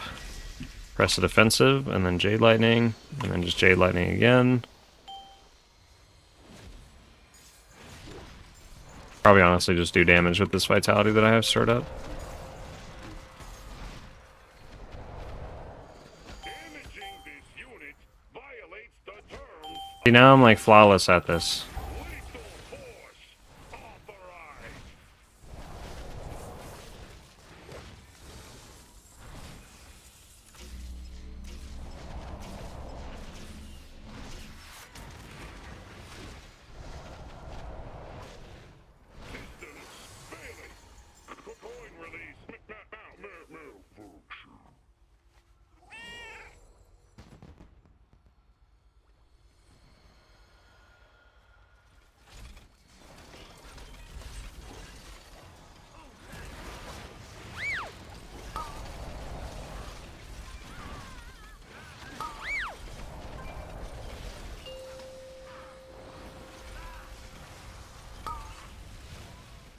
press a defensive, and then Jade Lightning, and then just Jade Lightning again. Probably honestly just do damage with this Vitality that I have stored up. Damaging this unit violates the terms See, now I'm like flawless at this. of lethal force authorized. Systems failing. Coin release. Malfunction.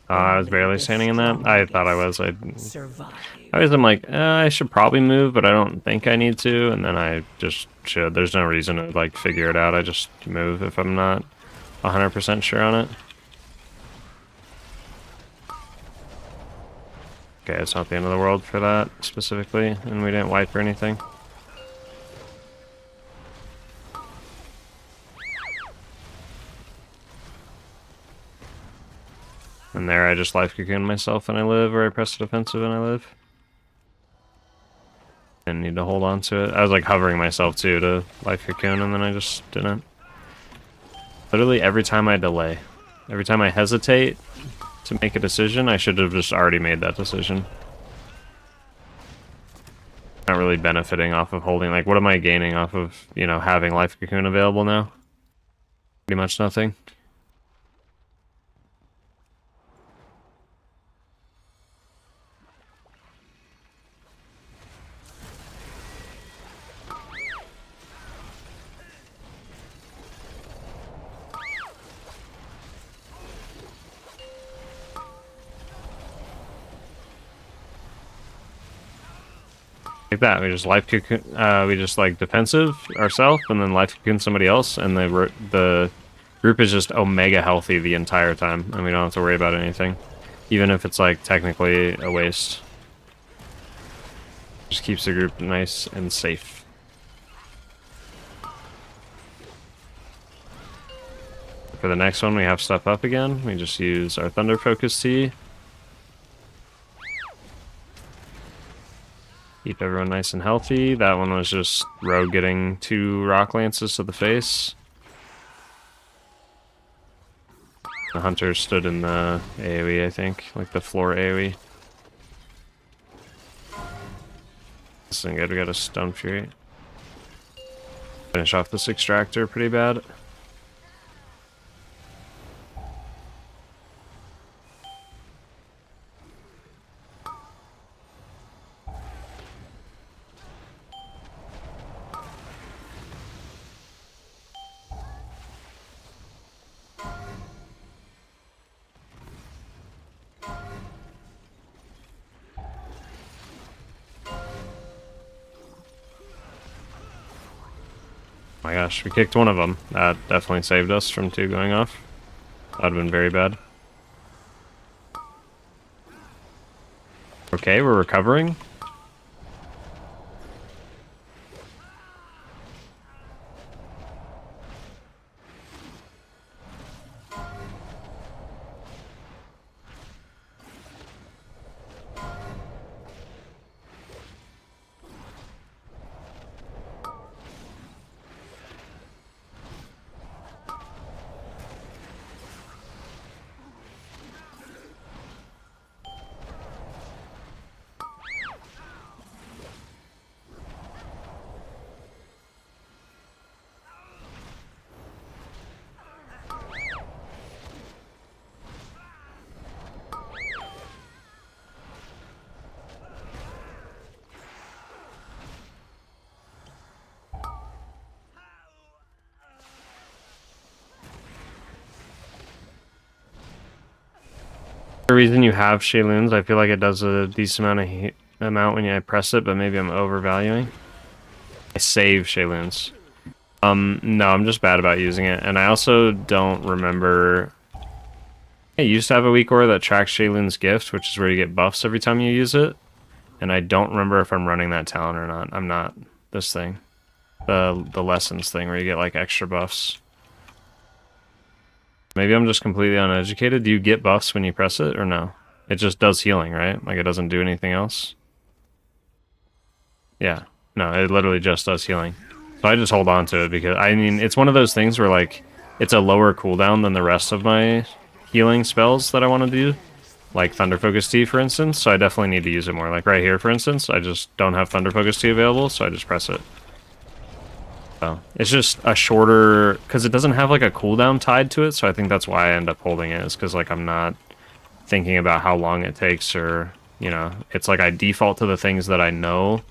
I was barely standing in that. I thought I was. I Survive. always am like, I should probably move, but I don't think I need to, and then I just should. There's no reason to like figure it out. I just move if I'm not 100% sure on it. Okay, it's not the end of the world for that specifically, and we didn't wipe or anything. And there I just life cocoon myself and I live, or I press the defensive and I live. Didn't need to hold on to it. I was like hovering myself too to life cocoon, and then I just didn't. Literally every time I delay, every time I hesitate to make a decision, I should have just already made that decision. Not really benefiting off of holding, like what am I gaining off of, you know, having life cocoon available now? Pretty much nothing. Like that, we just life cocoon, we just like defensive ourselves, and then life cocoon somebody else, and the group is just omega healthy the entire time, and we don't have to worry about anything, even if it's like technically a waste. Just keeps the group nice and safe. For the next one, we have stuff up again. We just use our Thunder Focus Tea. Keep everyone nice and healthy. That one was just Rogue getting 2 Rock Lances to the face. The Hunter stood in the AoE, I think. Like the floor AoE. This thing good, we got a Stone Fury. Finish off this Extractor pretty bad. My gosh, we kicked one of them. That definitely saved us from 2 going off. That would have been very bad. Okay, we're recovering. The reason you have Shayloons, I feel like it does a decent amount when I press it, but maybe I'm overvaluing. I save Shayloons. No, I'm just bad about using it, and I also don't remember. I used to have a weak aura that tracks Shayloon's gift, which is where you get buffs every time you use it, and I don't remember if I'm running that talent or not. I'm not. This thing, the lessons thing, where you get like extra buffs. Maybe I'm just completely uneducated. Do you get buffs when you press it, or no? It just does healing, right? Like it doesn't do anything else? Yeah. No, it literally just does healing. So I just hold on to it because, I mean, it's one of those things where, like, it's a lower cooldown than the rest of my healing spells that I want to do. Like Thunder Focus Tea, for instance, so I definitely need to use it more. Like right here, for instance, I just don't have Thunder Focus Tea available, so I just press it. So it's just a shorter, because it doesn't have like a cooldown tied to it, so I think that's why I end up holding it, is because like I'm not thinking about how long it takes, or, you know, it's like I default to the things that I know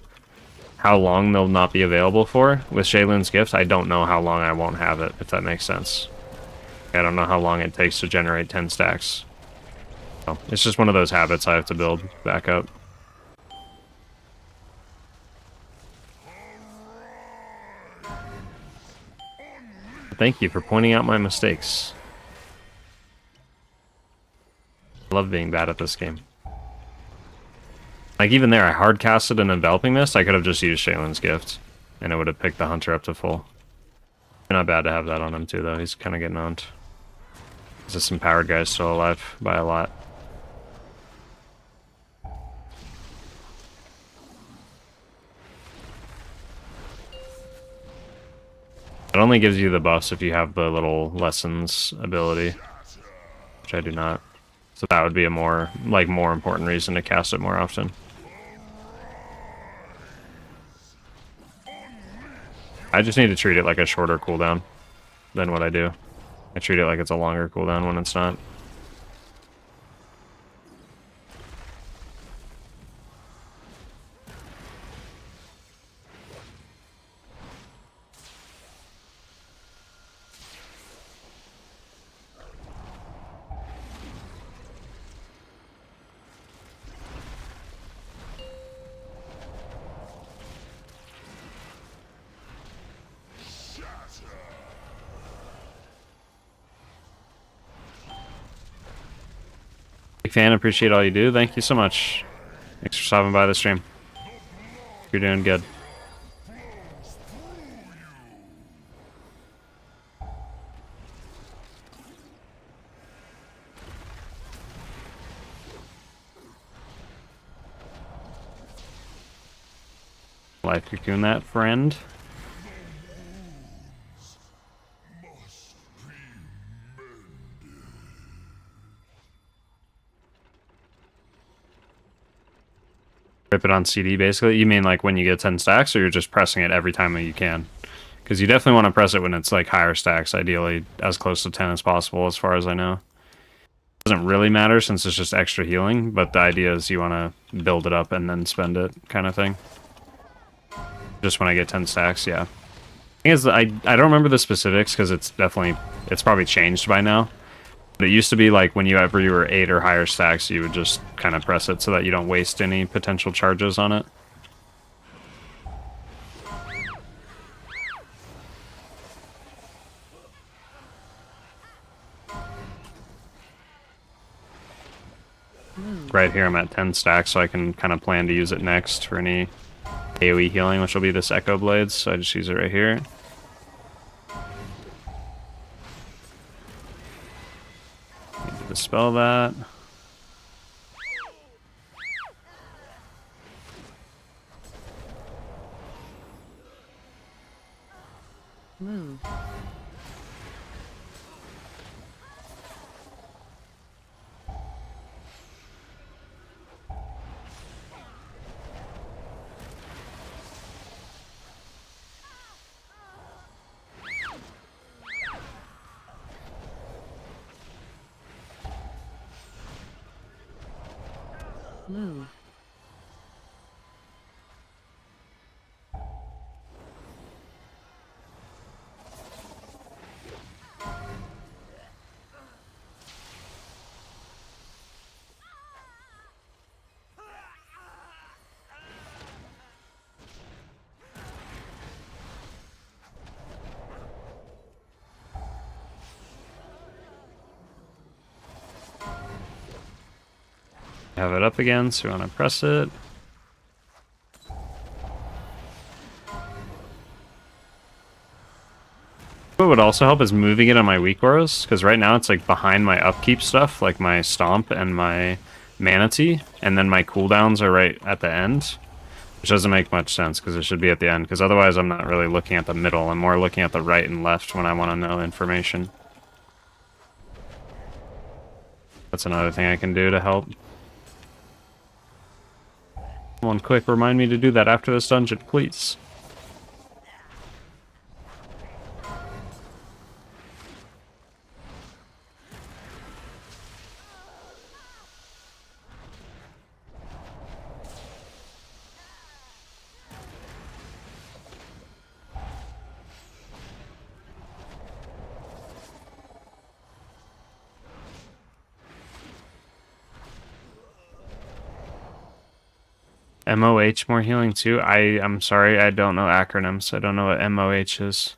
how long they'll not be available for. With Shayloon's gift, I don't know how long I won't have it, if that makes sense. I don't know how long it takes to generate 10 stacks. So it's just one of those habits I have to build back up. Thank you for pointing out my mistakes. I love being bad at this game. Like, even there, I hard-casted an Enveloping Mist. I could have just used Shayloon's gift, and it would have picked the Hunter up to full. Not bad to have that on him, too, though. He's kind of getting owned. There's just some powered guys still alive by a lot. It only gives you the buffs if you have the little lessons ability, which I do not. So that would be a more important reason to cast it more often. I just need to treat it like a shorter cooldown than what I do. I treat it like it's a longer cooldown when it's not. Big fan, appreciate all you do. Thank you so much. Thanks for stopping by the stream. You're doing good. Life cocoon that, friend. Rip it on CD, basically? You mean like when you get 10 stacks, or you're just pressing it every time that you can? Because you definitely want to press it when it's like higher stacks, ideally as close to 10 as possible, as far as I know. It doesn't really matter since it's just extra healing, but the idea is you want to build it up and then spend it, kind of thing. Just when I get 10 stacks, yeah. The thing is, I don't remember the specifics because it's probably changed by now. But it used to be like whenever you were 8 or higher stacks, you would just kind of press it so that you don't waste any potential charges on it. Right here I'm at 10 stacks, so I can kind of plan to use it next for any AoE healing, which will be this Echo Blades, so I just use it right here. Need to dispel that. Move. Move. Have it up again, so we want to press it. What would also help is moving it on my weak auras, because right now it's like behind my upkeep stuff, like my stomp and my manatee, and then my cooldowns are right at the end, which doesn't make much sense because it should be at the end, because otherwise I'm not really looking at the middle, I'm more looking at the right and left when I want to know information. That's another thing I can do to help. Someone quick remind me to do that after this dungeon, please. MOH more healing too? I'm sorry, I don't know acronyms. I don't know what MOH is.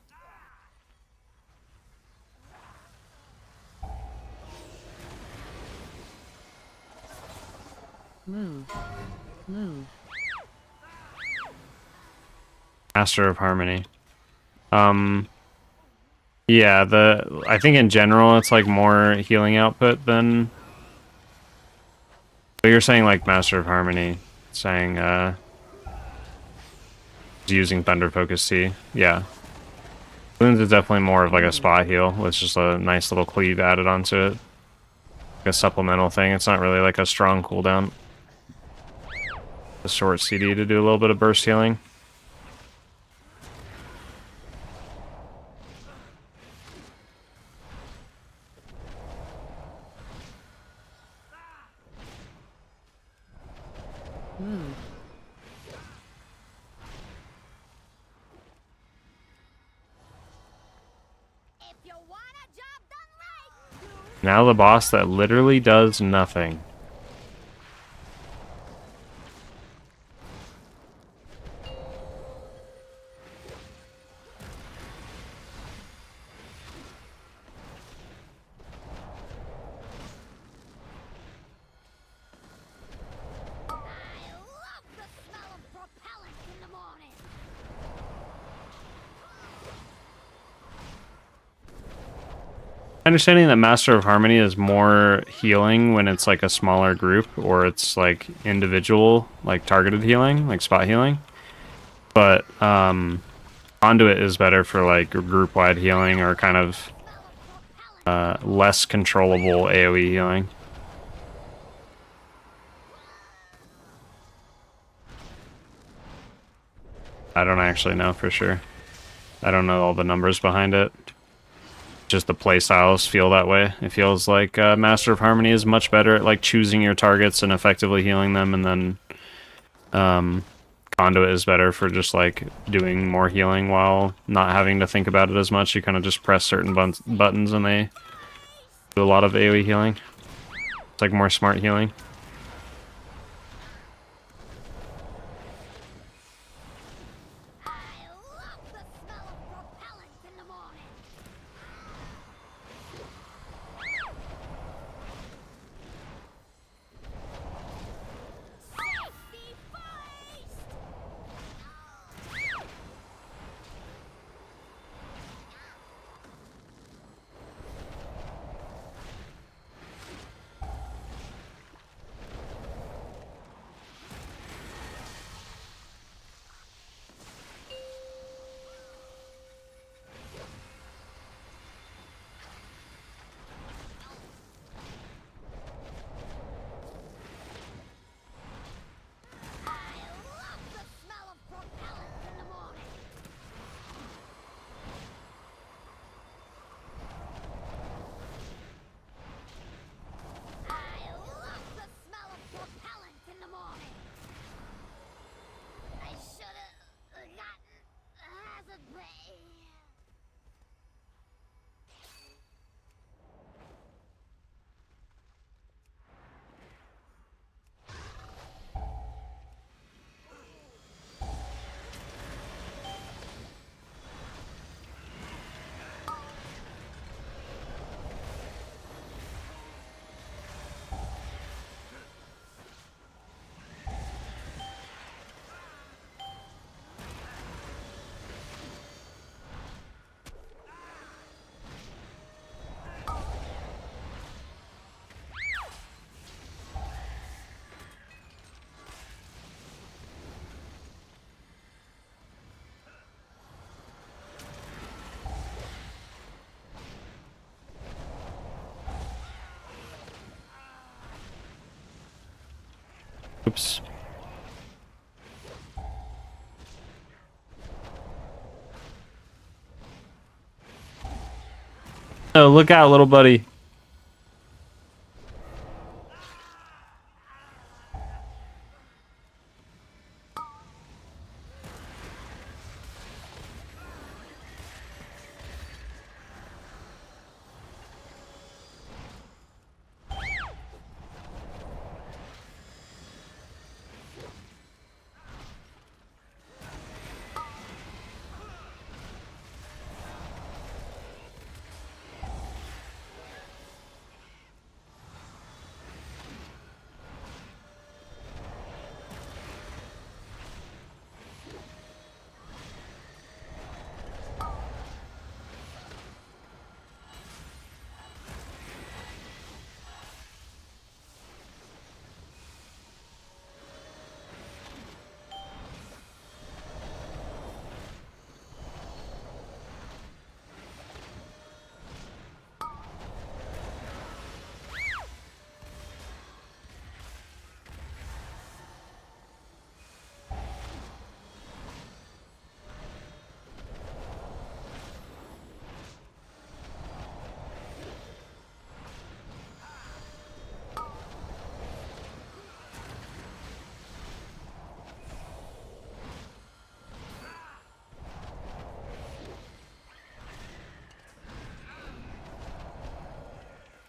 Move. Move. Master of Harmony. Yeah, I think in general it's like more healing output than... But you're saying like Master of Harmony, saying using Thunder Focus T. Yeah. Bloons is definitely more of like a spot heal with just a nice little cleave added onto it. Like a supplemental thing. It's not really like a strong cooldown. A short CD to do a little bit of burst healing. Move. Now the boss that literally does nothing. Understanding that Master of Harmony is more healing when it's like a smaller group or it's like individual, like targeted healing, like spot healing. But Conduit is better for like group-wide healing or kind of less controllable AoE healing. I don't actually know for sure. I don't know all the numbers behind it. Just the playstyles feel that way. It feels like Master of Harmony is much better at like choosing your targets and effectively healing them, and then Conduit is better for just like doing more healing while not having to think about it as much. You kind of just press certain buttons and they do a lot of AoE healing. It's like more smart healing. Oops. Oh, look out, little buddy.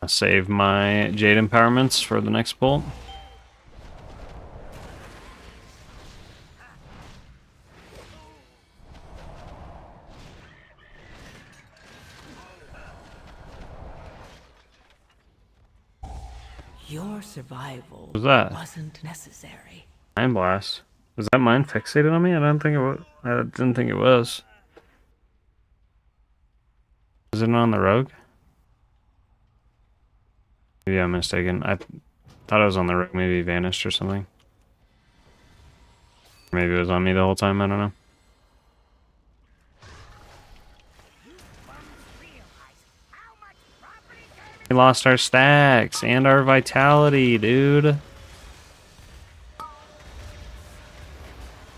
I'll save my Jade empowerments for the next bolt. Your survival What was that? wasn't necessary. Mind Blast. Was that mine fixated on me? I don't think it was. I didn't think it was. Is it on the rogue? Maybe I'm mistaken. I thought it was on the rogue. Maybe it vanished or something. Maybe it was on me the whole time. I don't know. We lost our stacks and our vitality, dude.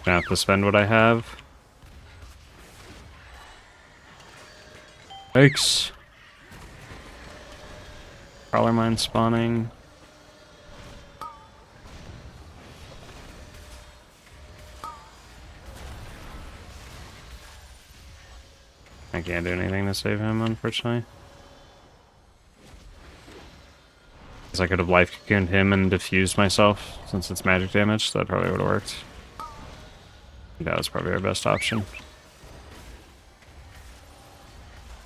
Gonna have to spend what I have. Yikes. Crawler mine spawning. I can't do anything to save him, unfortunately. Because I could have life cocooned him and diffused myself, since it's magic damage, so that probably would have worked. That was probably our best option.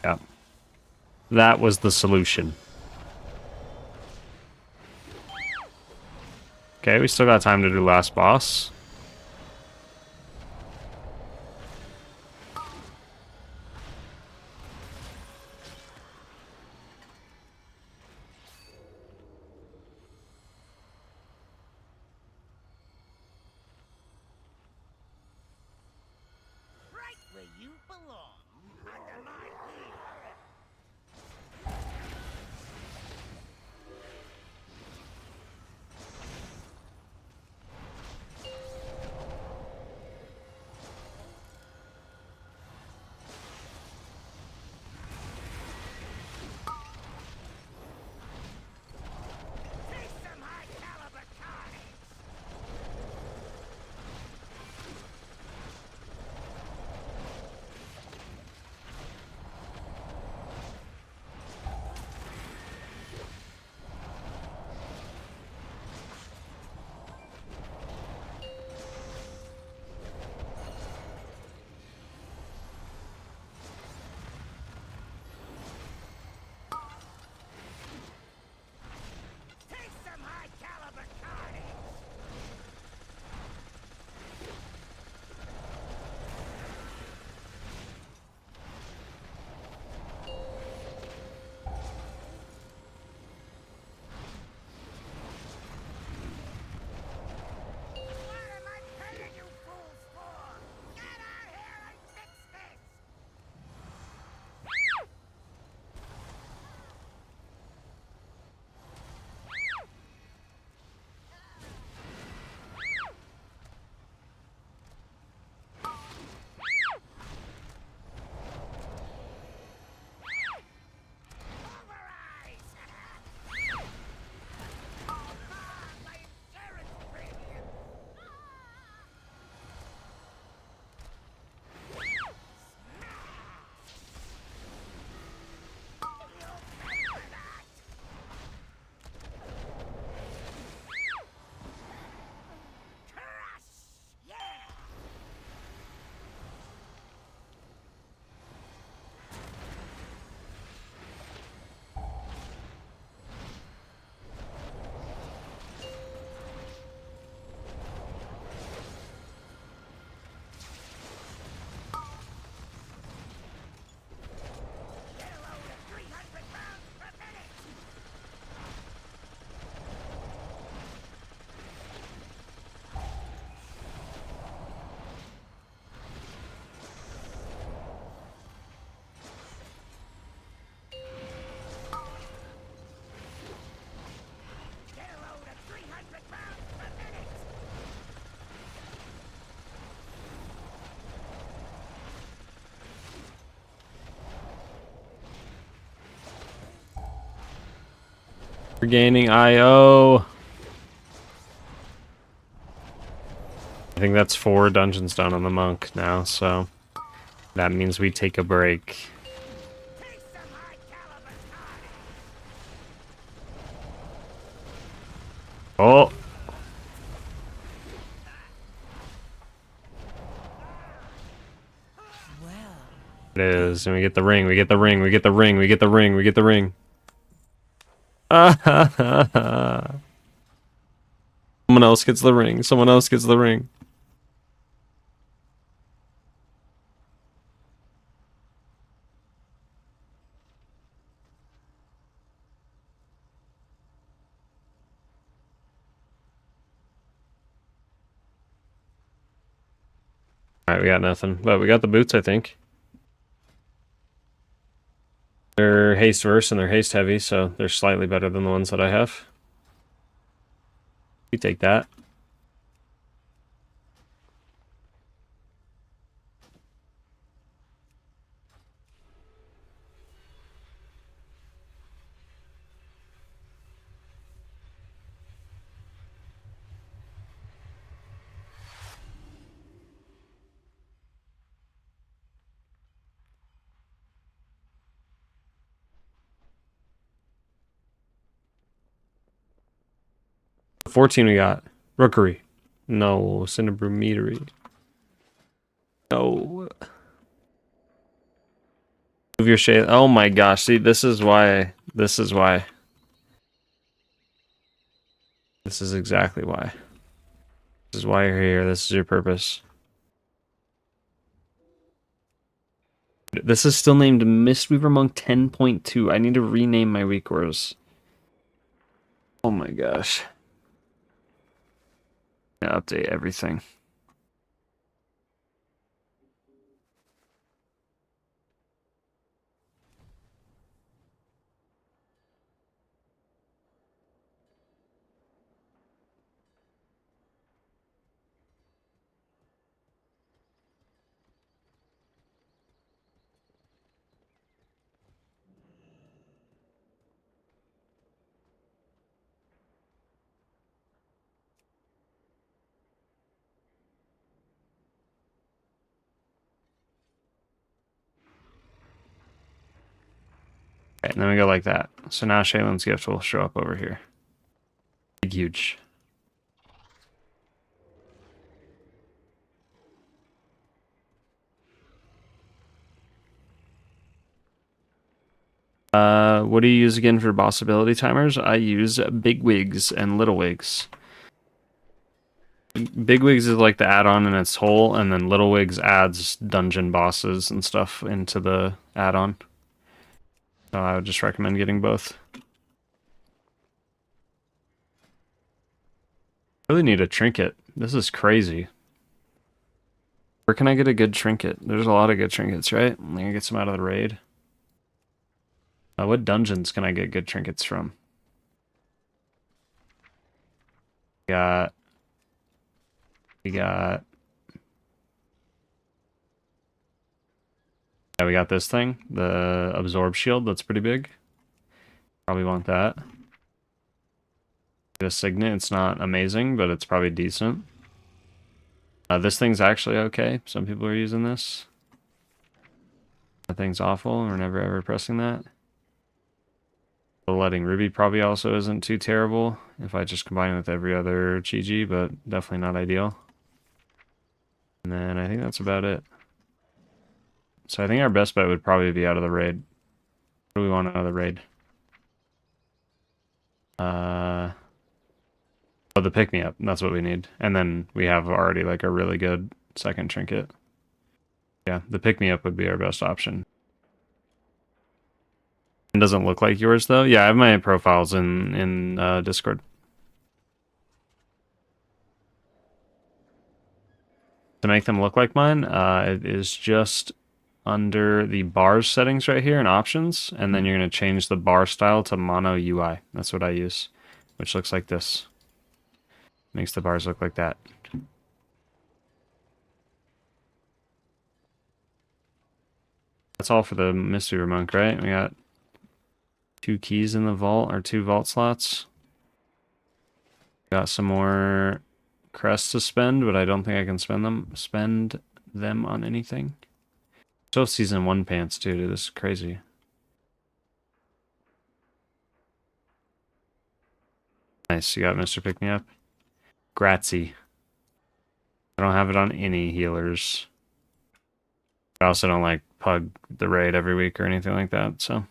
Yeah. That was the solution. Okay, we still got time to do last boss. Right where you belong, under my wing. Take some high caliber carnage. We're gaining IO. I think that's 4 dungeons down on the monk now, so that means we take a break. Oh! It is, and we get the ring, we get the ring, we get the ring, we get the ring, we get the ring. Someone else gets the ring, someone else gets the ring. Alright, we got nothing, but we got the boots, I think. They're haste verse and they're haste heavy, so they're slightly better than the ones that I have. We take that. The 14 we got. Rookery. No. Cinnabrumetery. No. Move your shade. Oh my gosh. See, this is why. This is why. This is exactly why. This is why you're here. This is your purpose. This is still named Mistweaver Monk 10.2. I need to rename my weak orders. Oh my gosh. Update everything. Okay, and then we go like that. So now Shaylin's gift will show up over here. Big, huge. What do you use again for boss ability timers? I use Big Wigs and Little Wigs. Big Wigs is like the add-on in its whole, and then Little Wigs adds dungeon bosses and stuff into the add-on. So I would just recommend getting both. Really need a trinket. This is crazy. Where can I get a good trinket? There's a lot of good trinkets, right? I'm gonna get some out of the raid. What dungeons can I get good trinkets from? We got... Yeah, we got this thing, the Absorb Shield, that's pretty big. Probably want that. The Signet, it's not amazing, but it's probably decent. This thing's actually okay. Some people are using this. That thing's awful. We're never ever pressing that. The Letting Ruby probably also isn't too terrible if I just combine it with every other Chi-Ji, but definitely not ideal. And then I think that's about it. So I think our best bet would probably be out of the raid. What do we want out of the raid? Oh, the pick-me-up. That's what we need. And then we have already like a really good second trinket. Yeah, the pick-me-up would be our best option. It doesn't look like yours though. Yeah, I have my profiles in Discord. To make them look like mine, it is just under the bars settings right here in options, and then you're going to change the bar style to mono UI. That's what I use, which looks like this. Makes the bars look like that. That's all for the Mystery Monk, right? We got 2 keys in the vault, or 2 vault slots. Got some more crests to spend, but I don't think I can spend them on anything. Still season 1 pants too, dude. This is crazy. Nice, you got Mr. Pick Me Up. Grazie. I don't have it on any healers. I also don't like Pug the raid every week or anything like that, so.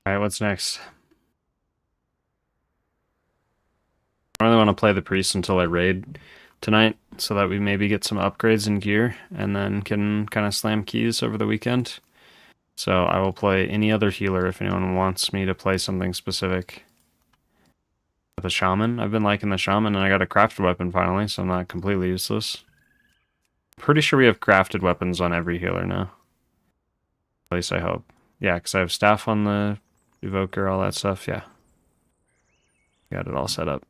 Alright, what's next? I really want to play the priest until I raid tonight, so that we maybe get some upgrades in gear, and then can kind of slam keys over the weekend. So I will play any other healer if anyone wants me to play something specific. With a Shaman, I've been liking the Shaman, and I got a crafted weapon finally, so I'm not completely useless. Pretty sure we have crafted weapons on every healer now. At least I hope. Yeah, because I have staff on the evoker, all that stuff, yeah. Got it all set up.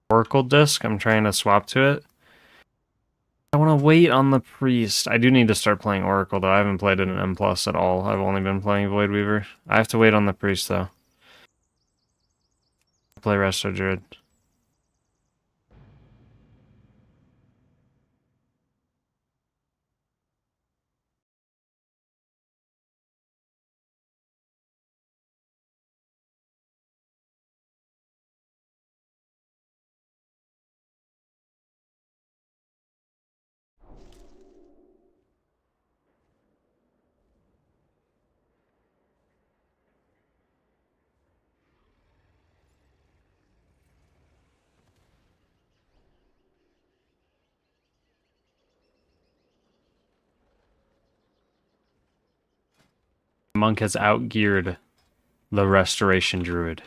Oracle disc, I'm trying to swap to it. I want to wait on the priest. I do need to start playing Oracle, though. I haven't played it in M+ at all. I've only been playing Void Weaver. I have to wait on the priest, though. Play Resto Druid. Monk has outgeared the Restoration Druid.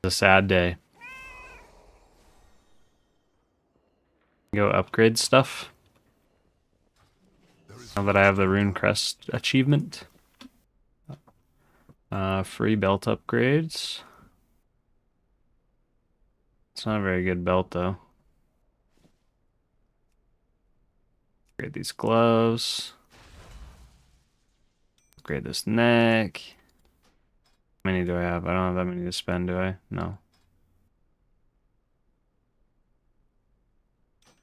It's a sad day. Go upgrade stuff. Now that I have the Rune Crest achievement. Free belt upgrades. It's not a very good belt, though. Upgrade these gloves. Upgrade this neck. How many do I have? I don't have that many to spend, do I? No.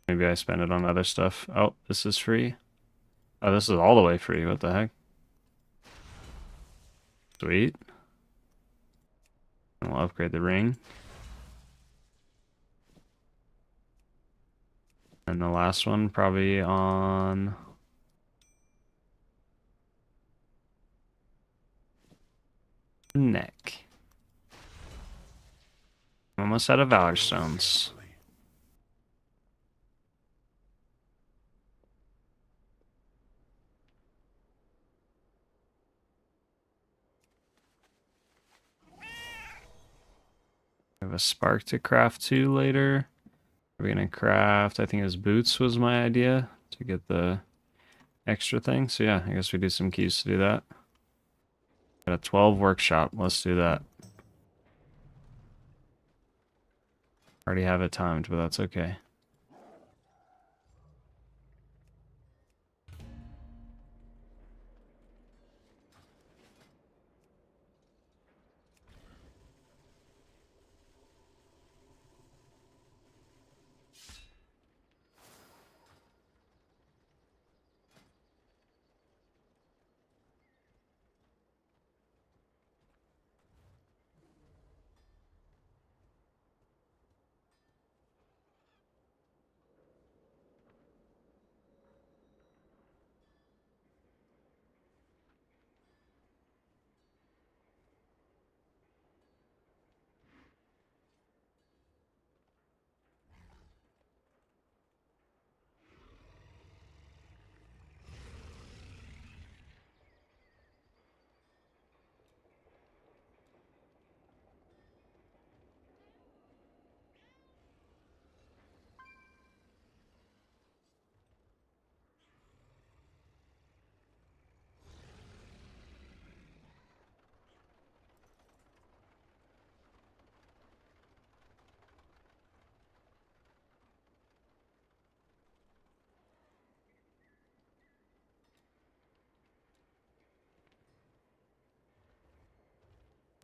Maybe I spend it on other stuff. Oh, this is free. Oh, this is all the way free. What the heck? Sweet. And we'll upgrade the ring. And the last one probably on... neck. Almost out of Valor Stones. I have a spark to craft too later. We're gonna craft, I think it was boots was my idea to get the extra thing. So yeah, I guess we do some keys to do that. Got a 12 workshop. Let's do that. Already have it timed, but that's okay.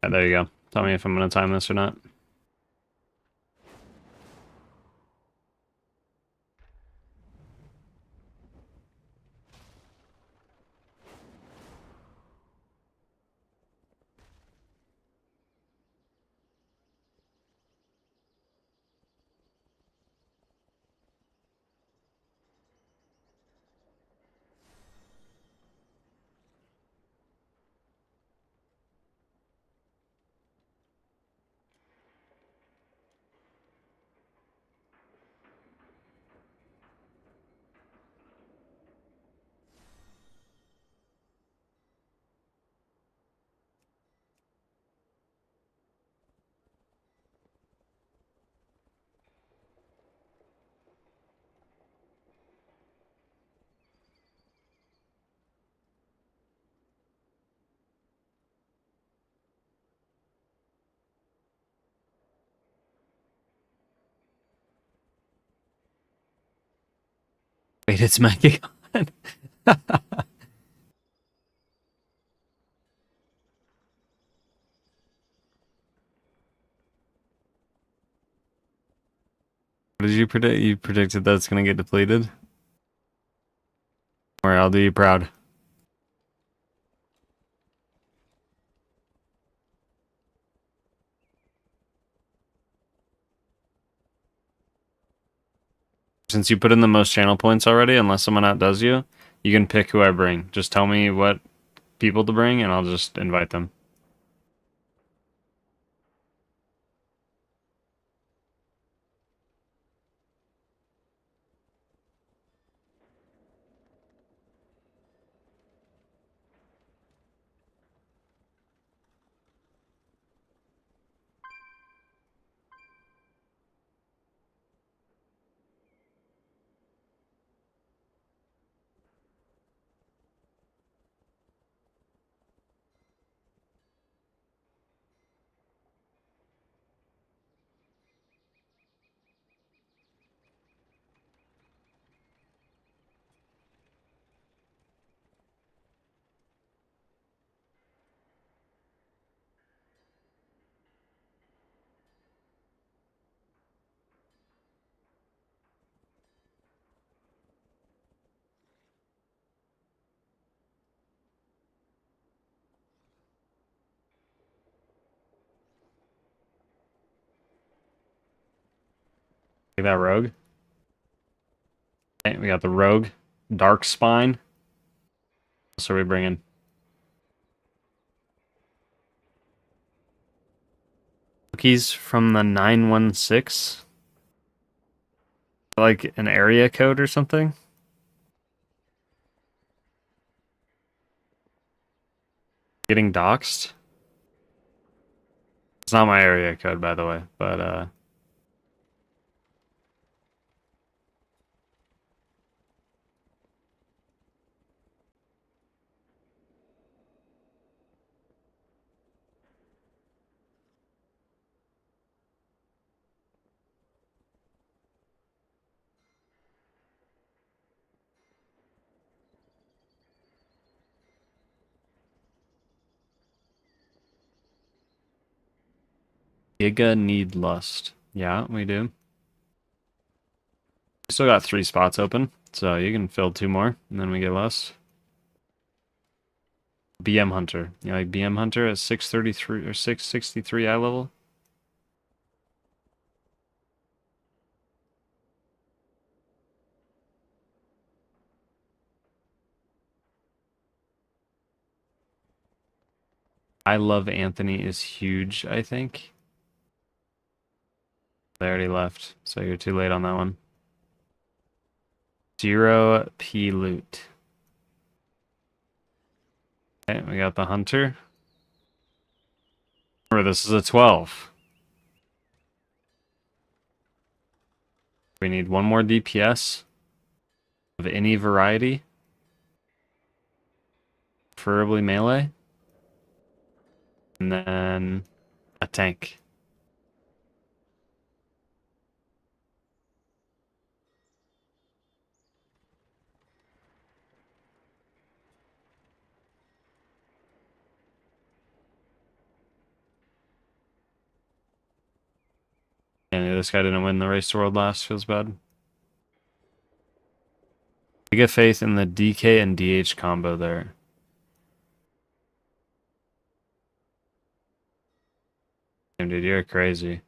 Yeah, there you go. Tell me if I'm gonna time this or not. Wait, it's Mechagon. What did you predict? You predicted that's gonna get depleted? Or I'll do you proud. Since you put in the most channel points already, unless someone outdoes you, you can pick who I bring. Just tell me what people to bring and I'll just invite them. Take that rogue. Okay, we got the rogue. Dark spine. So we bring in cookies from the 916. Like an area code or something. Getting doxxed. It's not my area code, by the way, but Giga need lust. Yeah, we do. Still got 3 spots open, so you can fill 2 more, and then we get lust. BM Hunter. You like BM Hunter at 633 or 663 eye level? I Love Anthony is huge, I think. They already left, so you're too late on that one. 0 P loot. Okay, we got the Hunter. Remember, this is a 12. We need 1 more DPS of any variety. Preferably melee. And then a tank. And this guy didn't win the race to world last. Feels bad. We get faith in the DK and DH combo there. Damn, dude, you're crazy.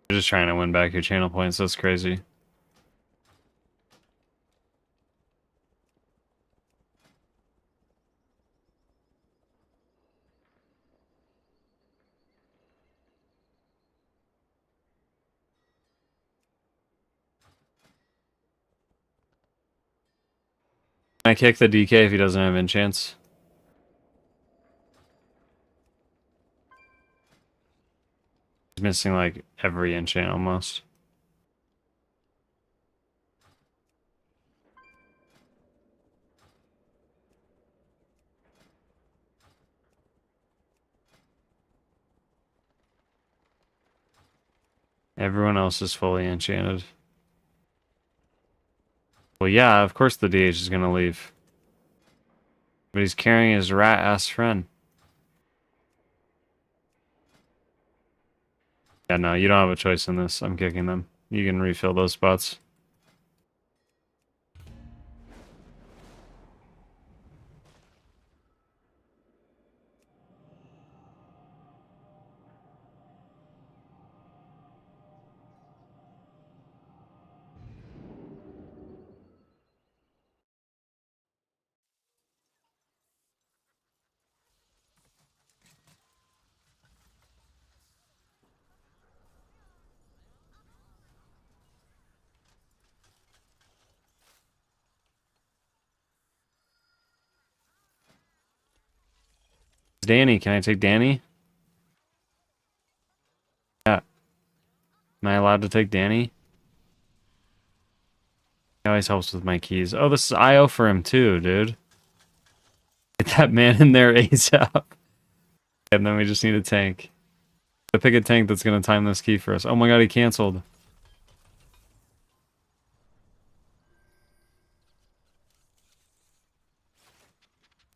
You're just trying to win back your channel points. That's crazy. Can I kick the DK if he doesn't have enchants? He's missing like every enchant almost. Everyone else is fully enchanted. Well, yeah, of course the DH is gonna leave. But he's carrying his rat-ass friend. Yeah, no, you don't have a choice in this. I'm kicking them. You can refill those spots. Danny, can I take Danny? Yeah. Am I allowed to take Danny? He always helps with my keys. Oh, this is IO for him too, dude. Get that man in there ASAP. And then we just need a tank. I pick a tank that's gonna time this key for us. Oh my god, he canceled.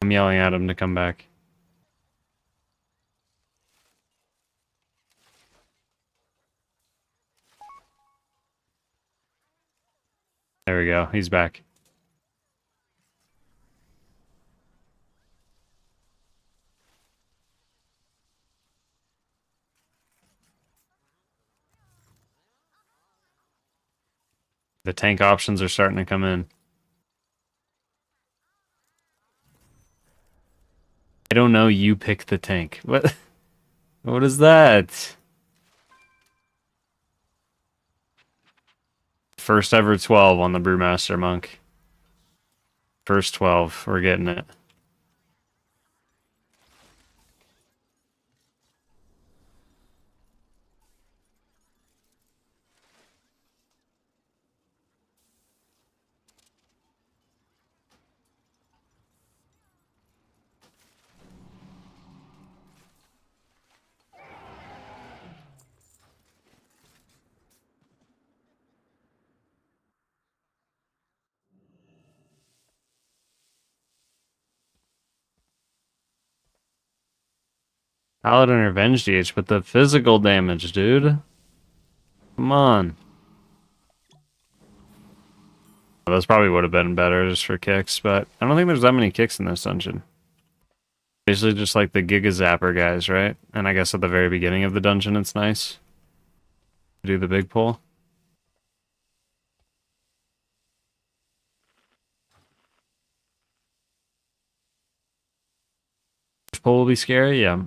I'm yelling at him to come back. There we go. He's back. The tank options are starting to come in. I don't know, you pick the tank. What? What is that? First ever 12 on the Brewmaster Monk. First 12, we're getting it. Paladin Revenge DH, but the physical damage, dude. Come on. Those probably would have been better just for kicks, but I don't think there's that many kicks in this dungeon. Basically just like the Giga Zapper guys, right? And I guess at the very beginning of the dungeon it's nice to do the big pull. Pull will be scary, yeah.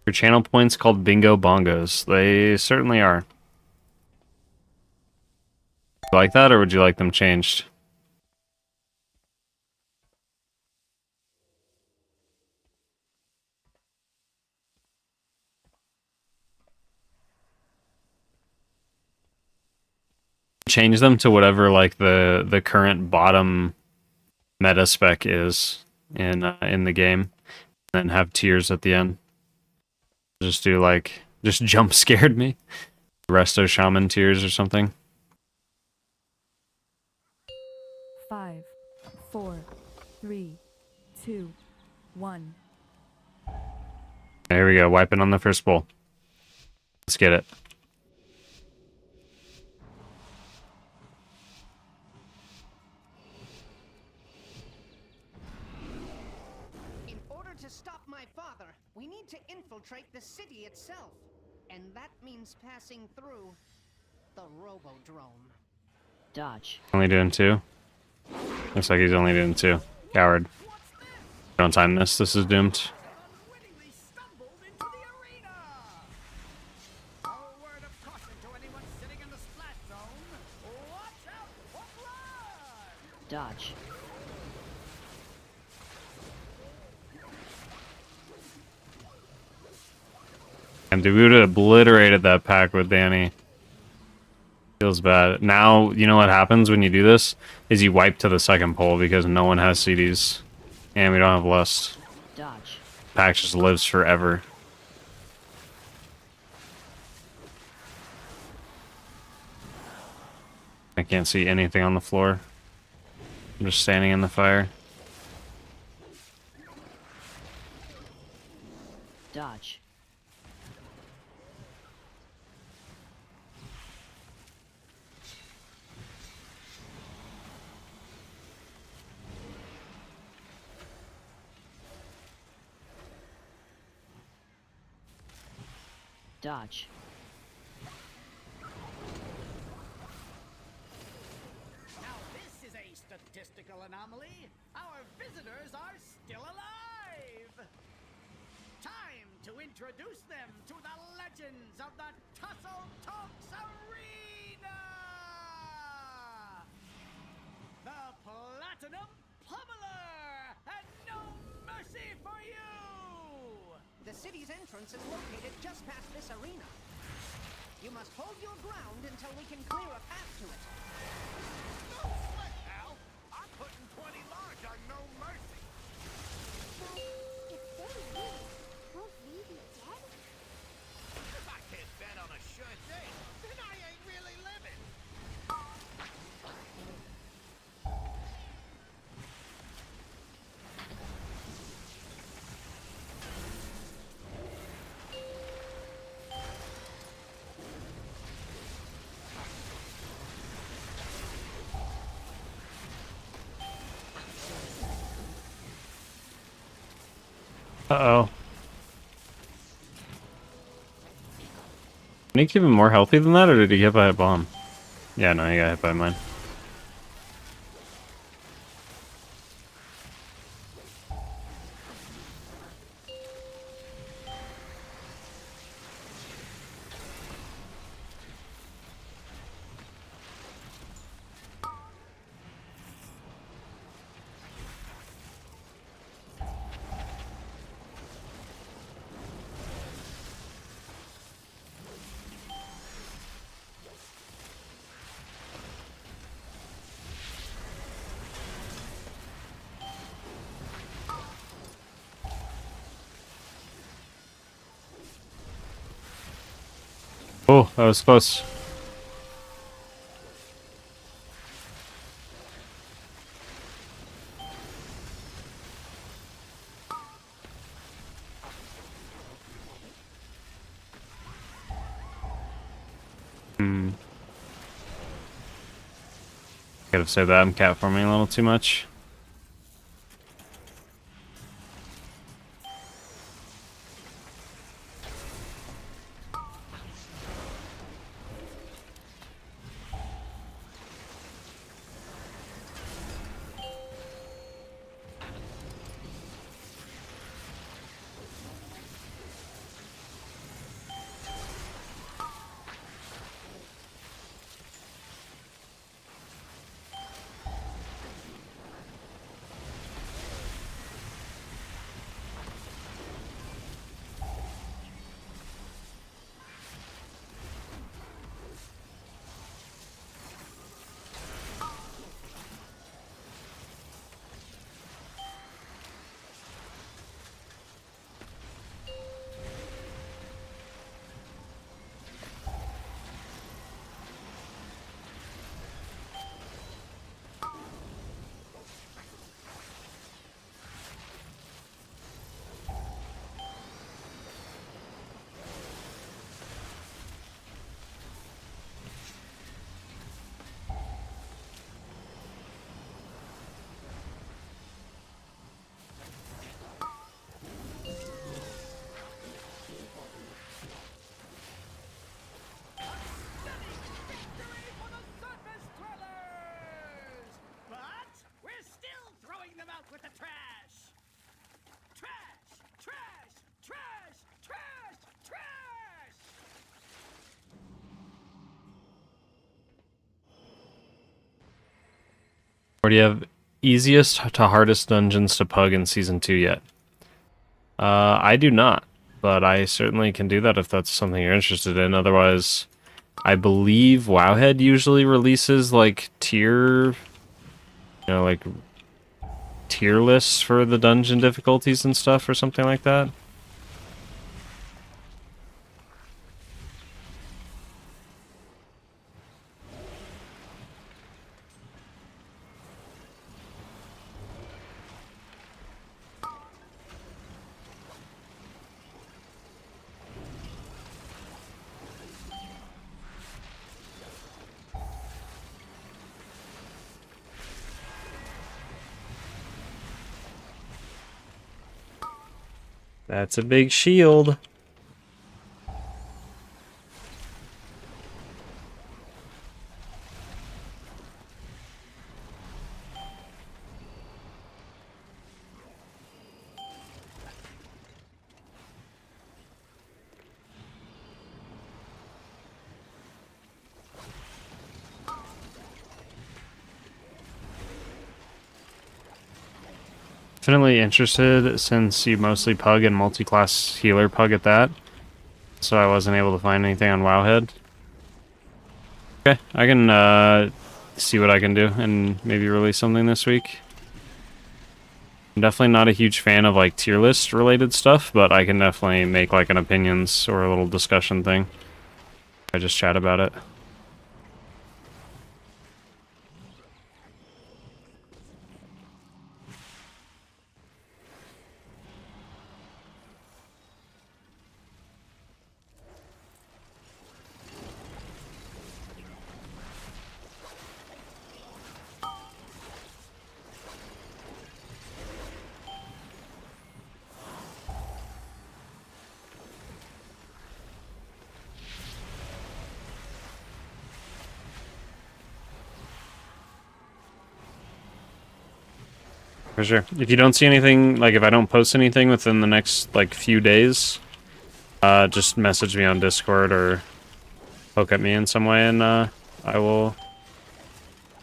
Your channel points called Bingo Bongos. They certainly are. You like that, or would you like them changed? Change them to whatever like the current bottom meta spec is in the game, and then have tiers at the end. Just do like just jump scared me. Resto Shaman tiers or something. 5, 4, 3, 2, 1. There we go, wiping on the first bowl. Let's get it. In order to stop my father, we need to infiltrate the city itself. And that means passing through the Robodrome. Dodge. Only doing 2. Looks like he's only doing 2. Coward. Don't time this. This is doomed. Unwittingly stumbled into the arena! A word of caution to anyone sitting in the splat zone. Watch out for blood! Dodge. And dude, we would have obliterated that pack with Danny. Feels bad. Now, you know what happens when you do this? Is you wipe to the second pole because no one has CDs. And we don't have Lust. Dodge. Pack just lives forever. I can't see anything on the floor. I'm just standing in the fire. Dodge. Dodge. Now this is a statistical anomaly. Our visitors are still alive. Time to introduce them to the legends of the Tussle-Talks Arena! The Platinum Pummeler! And no mercy for you! The city's entrance is located just past this arena. You must hold your ground until we can clear a path to it. No sweat, pal. I'm putting 20 large on no mercy. If they win, won't we be dead? If I can't bet on a sure thing, then I ain't really living. Uh-oh. Did he keep him more healthy than that, or did he get hit by a bomb? Yeah, no, he got hit by mine. Oh, that was close. Could have said that. I'm cat farming a little too much. With the trash! Trash! Trash! Trash! Trash! Trash! Or do you have easiest to hardest dungeons to pug in Season 2 yet? I do not, but I certainly can do that if that's something you're interested in. Otherwise, I believe Wowhead usually releases like tier lists for the dungeon difficulties and stuff or something like that. That's a big shield. definitely interested since you mostly pug and multi-class healer pug at that. So I wasn't able to find anything on Wowhead. Okay, I can see what I can do and maybe release something this week. I'm definitely not a huge fan of like tier list related stuff, but I can definitely make like an opinions or a little discussion thing. I just chat about it. For sure. If you don't see anything, like if I don't post anything within the next like few days, just message me on Discord or poke at me in some way, and I will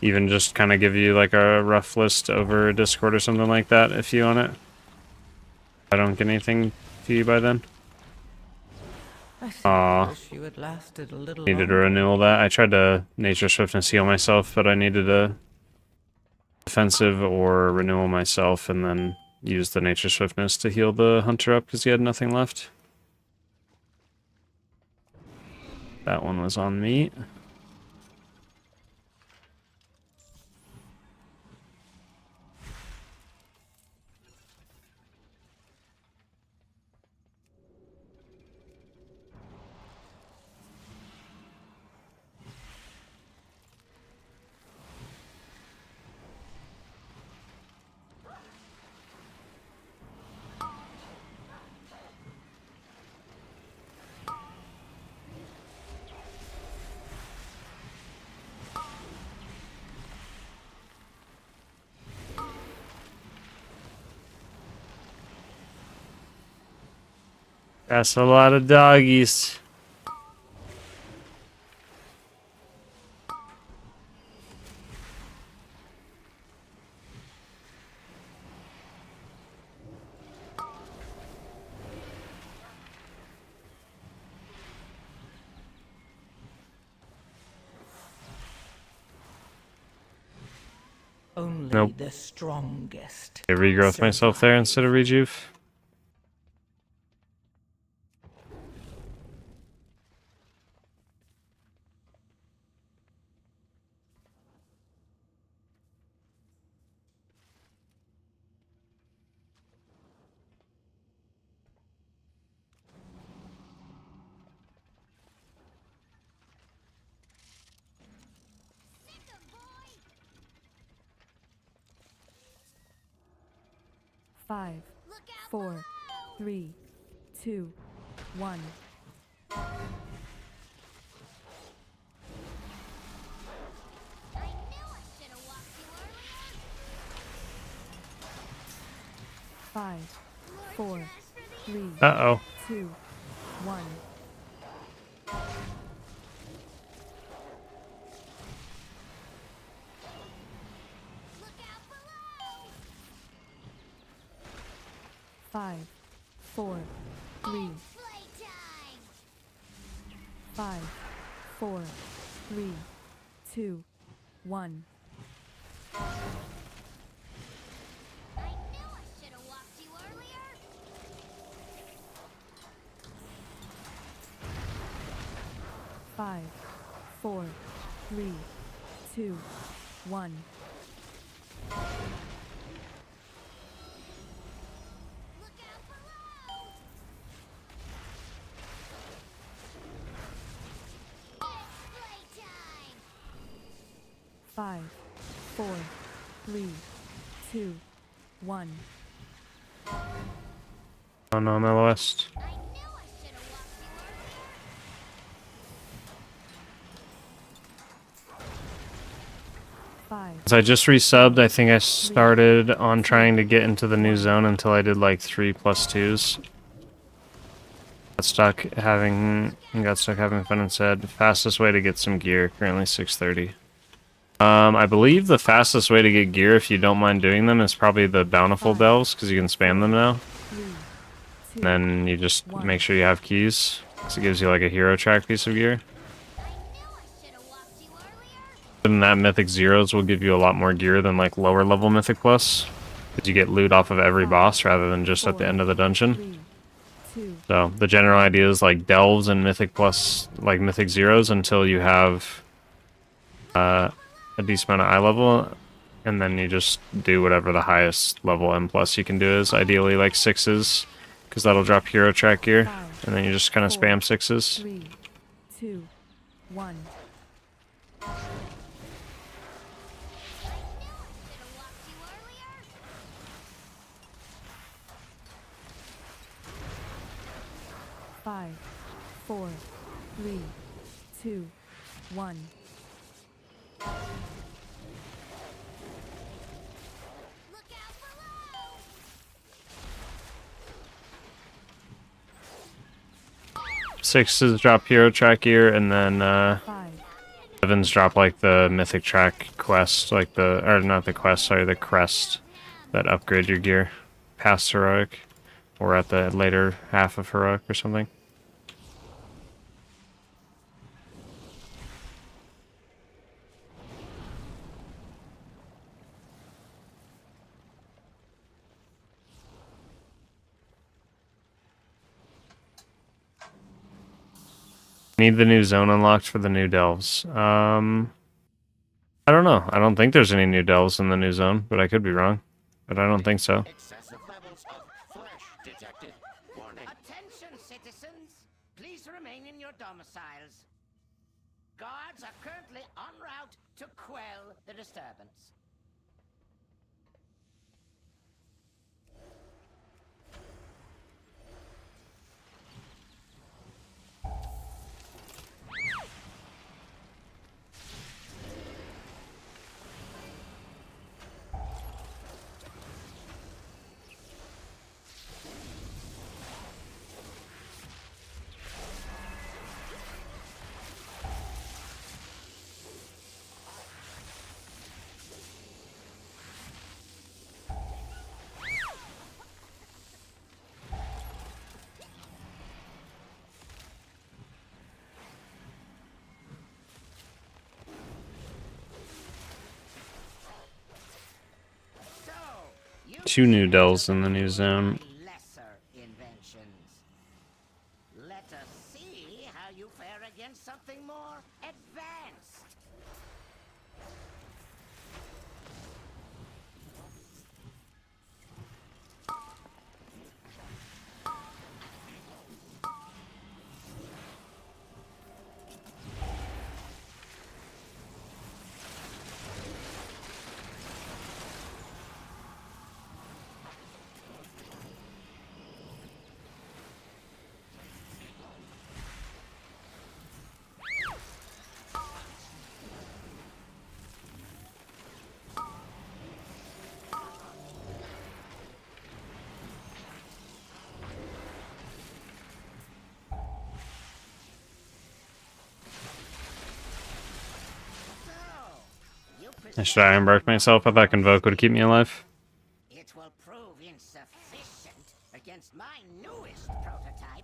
even just kind of give you like a rough list over Discord or something like that if you want it. If I don't get anything to you by then. Aw. Needed a renewal that. I tried to Nature Swiftness heal myself, but I needed a defensive or renewal myself, and then use the Nature Swiftness to heal the Hunter up because he had nothing left. That one was on me. That's a lot of doggies. Only Nope. the strongest. I regrowth myself there instead of rejuve. Five, 4, 3, 2, 1. Five, 4, 3, Uh-oh. 2, 1. 5, 4, 3. 5, 4, 3, 2, 1. Five, 4, 3, 2, 1. 5, 4, 3, 2, 1. Oh no, I'm LOS. So I just resubbed. I think I started on trying to get into the new zone until I did like 3+2s. Got stuck having fun and said fastest way to get some gear. Currently 6:30. I believe the fastest way to get gear, if you don't mind doing them, is probably the Bountiful Delves, because you can spam them now. 3, 2, And then you just make sure you have keys, so it gives you like a hero track piece of gear. And that Mythic Zeros will give you a lot more gear than like lower level Mythic Plus, because you get loot off of every boss rather than just at the end of the dungeon. 3, 2, So the general idea is like Delves and Mythic Plus, like Mythic Zeros, until you have a decent amount of eye level, and then you just do whatever the highest level M plus you can do is, ideally like 6s, because that'll drop hero track gear, and then you just kind of spam 6s. 3, 2, 1. Five, 4, 3, 2, 1. Sixes drop hero track gear, and then 5, sevens drop like the mythic track quest, like the, or not the quest, sorry, the crest that upgrade your gear past heroic, or at the later half of heroic or something. Need the new zone unlocked for the new delves. I don't know. I don't think there's any new delves in the new zone, but I could be wrong. But I don't think so. Excessive levels of flesh detected. Warning. Attention, citizens. Please remain in your domiciles. Guards are currently en route to quell the disturbance. Two new delves in the new zone. Lesser inventions. Let us see how you fare against something more advanced. Should I embark myself? I thought Convoke would keep me alive. It will prove insufficient against my newest prototype.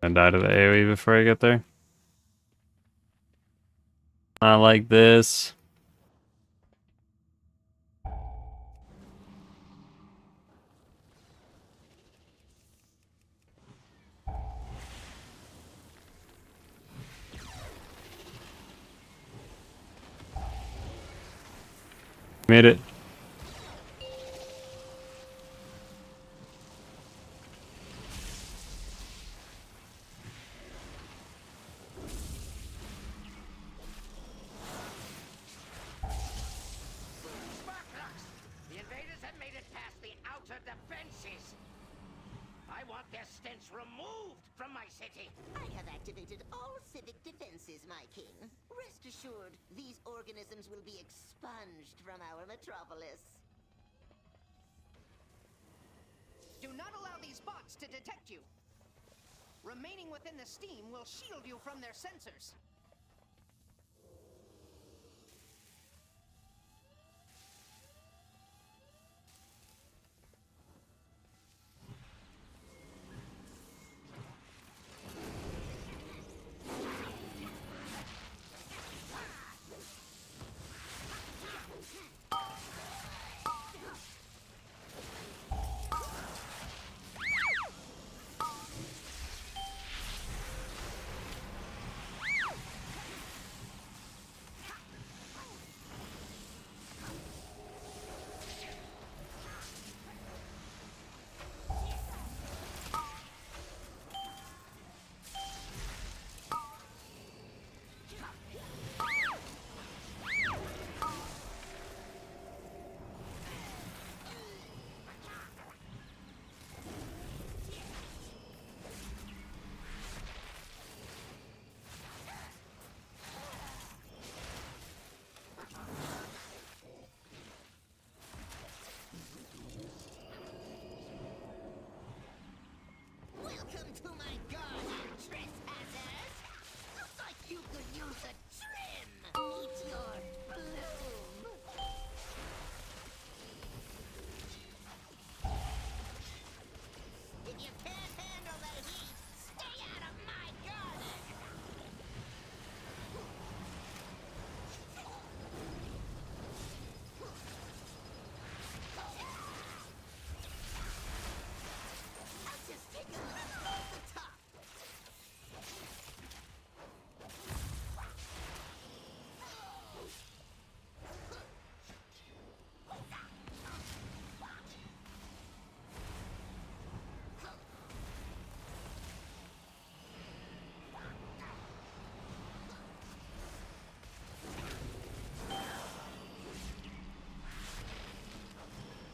I die to the AoE before I get there. I like this. Made it. The invaders have made it past the outer defenses. I want their stench removed from my city. city. I have activated all civic defenses, my king. Rest assured, these organisms will be expunged from our metropolis. Do not allow these bots to detect you. Remaining within the steam will shield you from their sensors. Welcome to my garden, trespassers! Looks like you could use a trim! Meet your bloom! If you can't handle the heat, stay out of my garden! I'll just take a little off the top.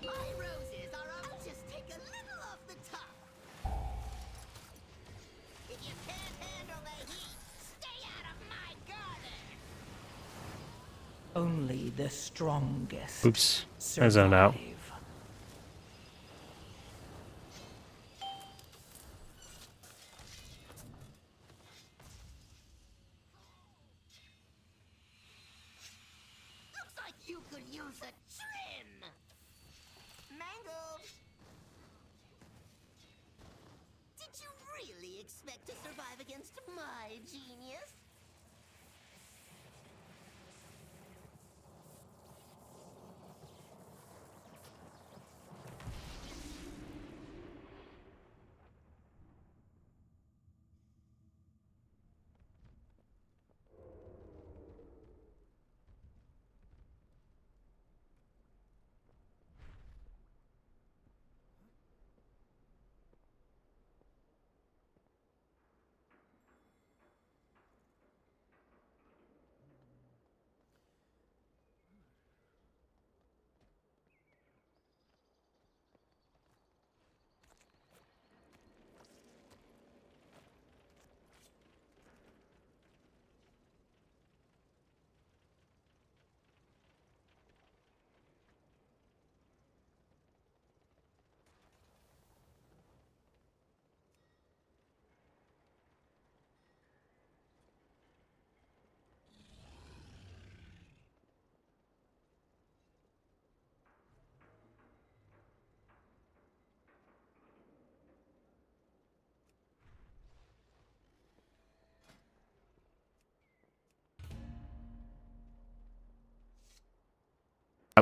My roses are up. I'll just take a little off the top. If you can't handle the heat, stay out of my garden. Only the strongest. Oops, I zoned out. survive. Looks like you could use a trim. Mangled. Did you really expect to survive against my genius?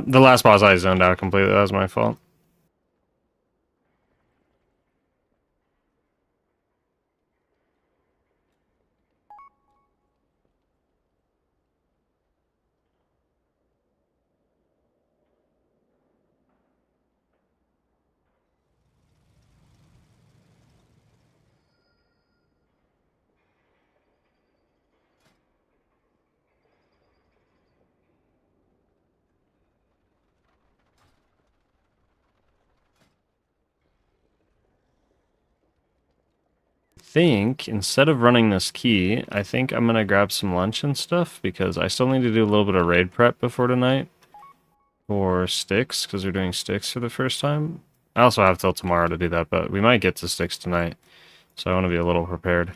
The last boss I zoned out completely. That was my fault. think instead of running this key, I think I'm gonna grab some lunch and stuff because I still need to do a little bit of raid prep before tonight for sticks because we're doing sticks for the first time. I also have till tomorrow to do that, but we might get to sticks tonight, so I want to be a little prepared.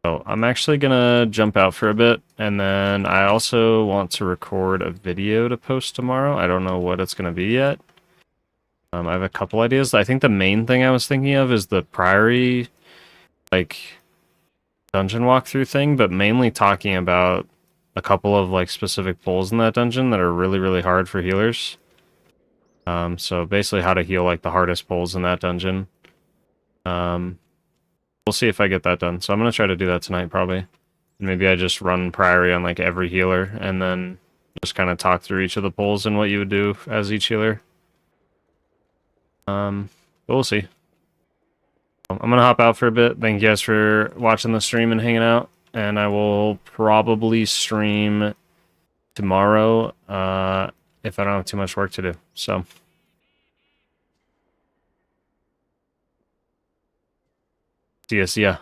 So I'm actually gonna jump out for a bit, and then I also want to record a video to post tomorrow. I don't know what it's gonna be yet. I have a couple ideas. I think the main thing I was thinking of is the Priory, like, dungeon walkthrough thing, but mainly talking about a couple of, like, specific pulls in that dungeon that are really, really hard for healers. So basically how to heal, like, the hardest pulls in that dungeon. We'll see if I get that done. So I'm going to try to do that tonight, probably. And maybe I just run Priory on, like, every healer, and then just kind of talk through each of the pulls and what you would do as each healer. But we'll see. I'm gonna hop out for a bit. Thank you guys for watching the stream and hanging out. And I will probably stream tomorrow if I don't have too much work to do. So, see ya.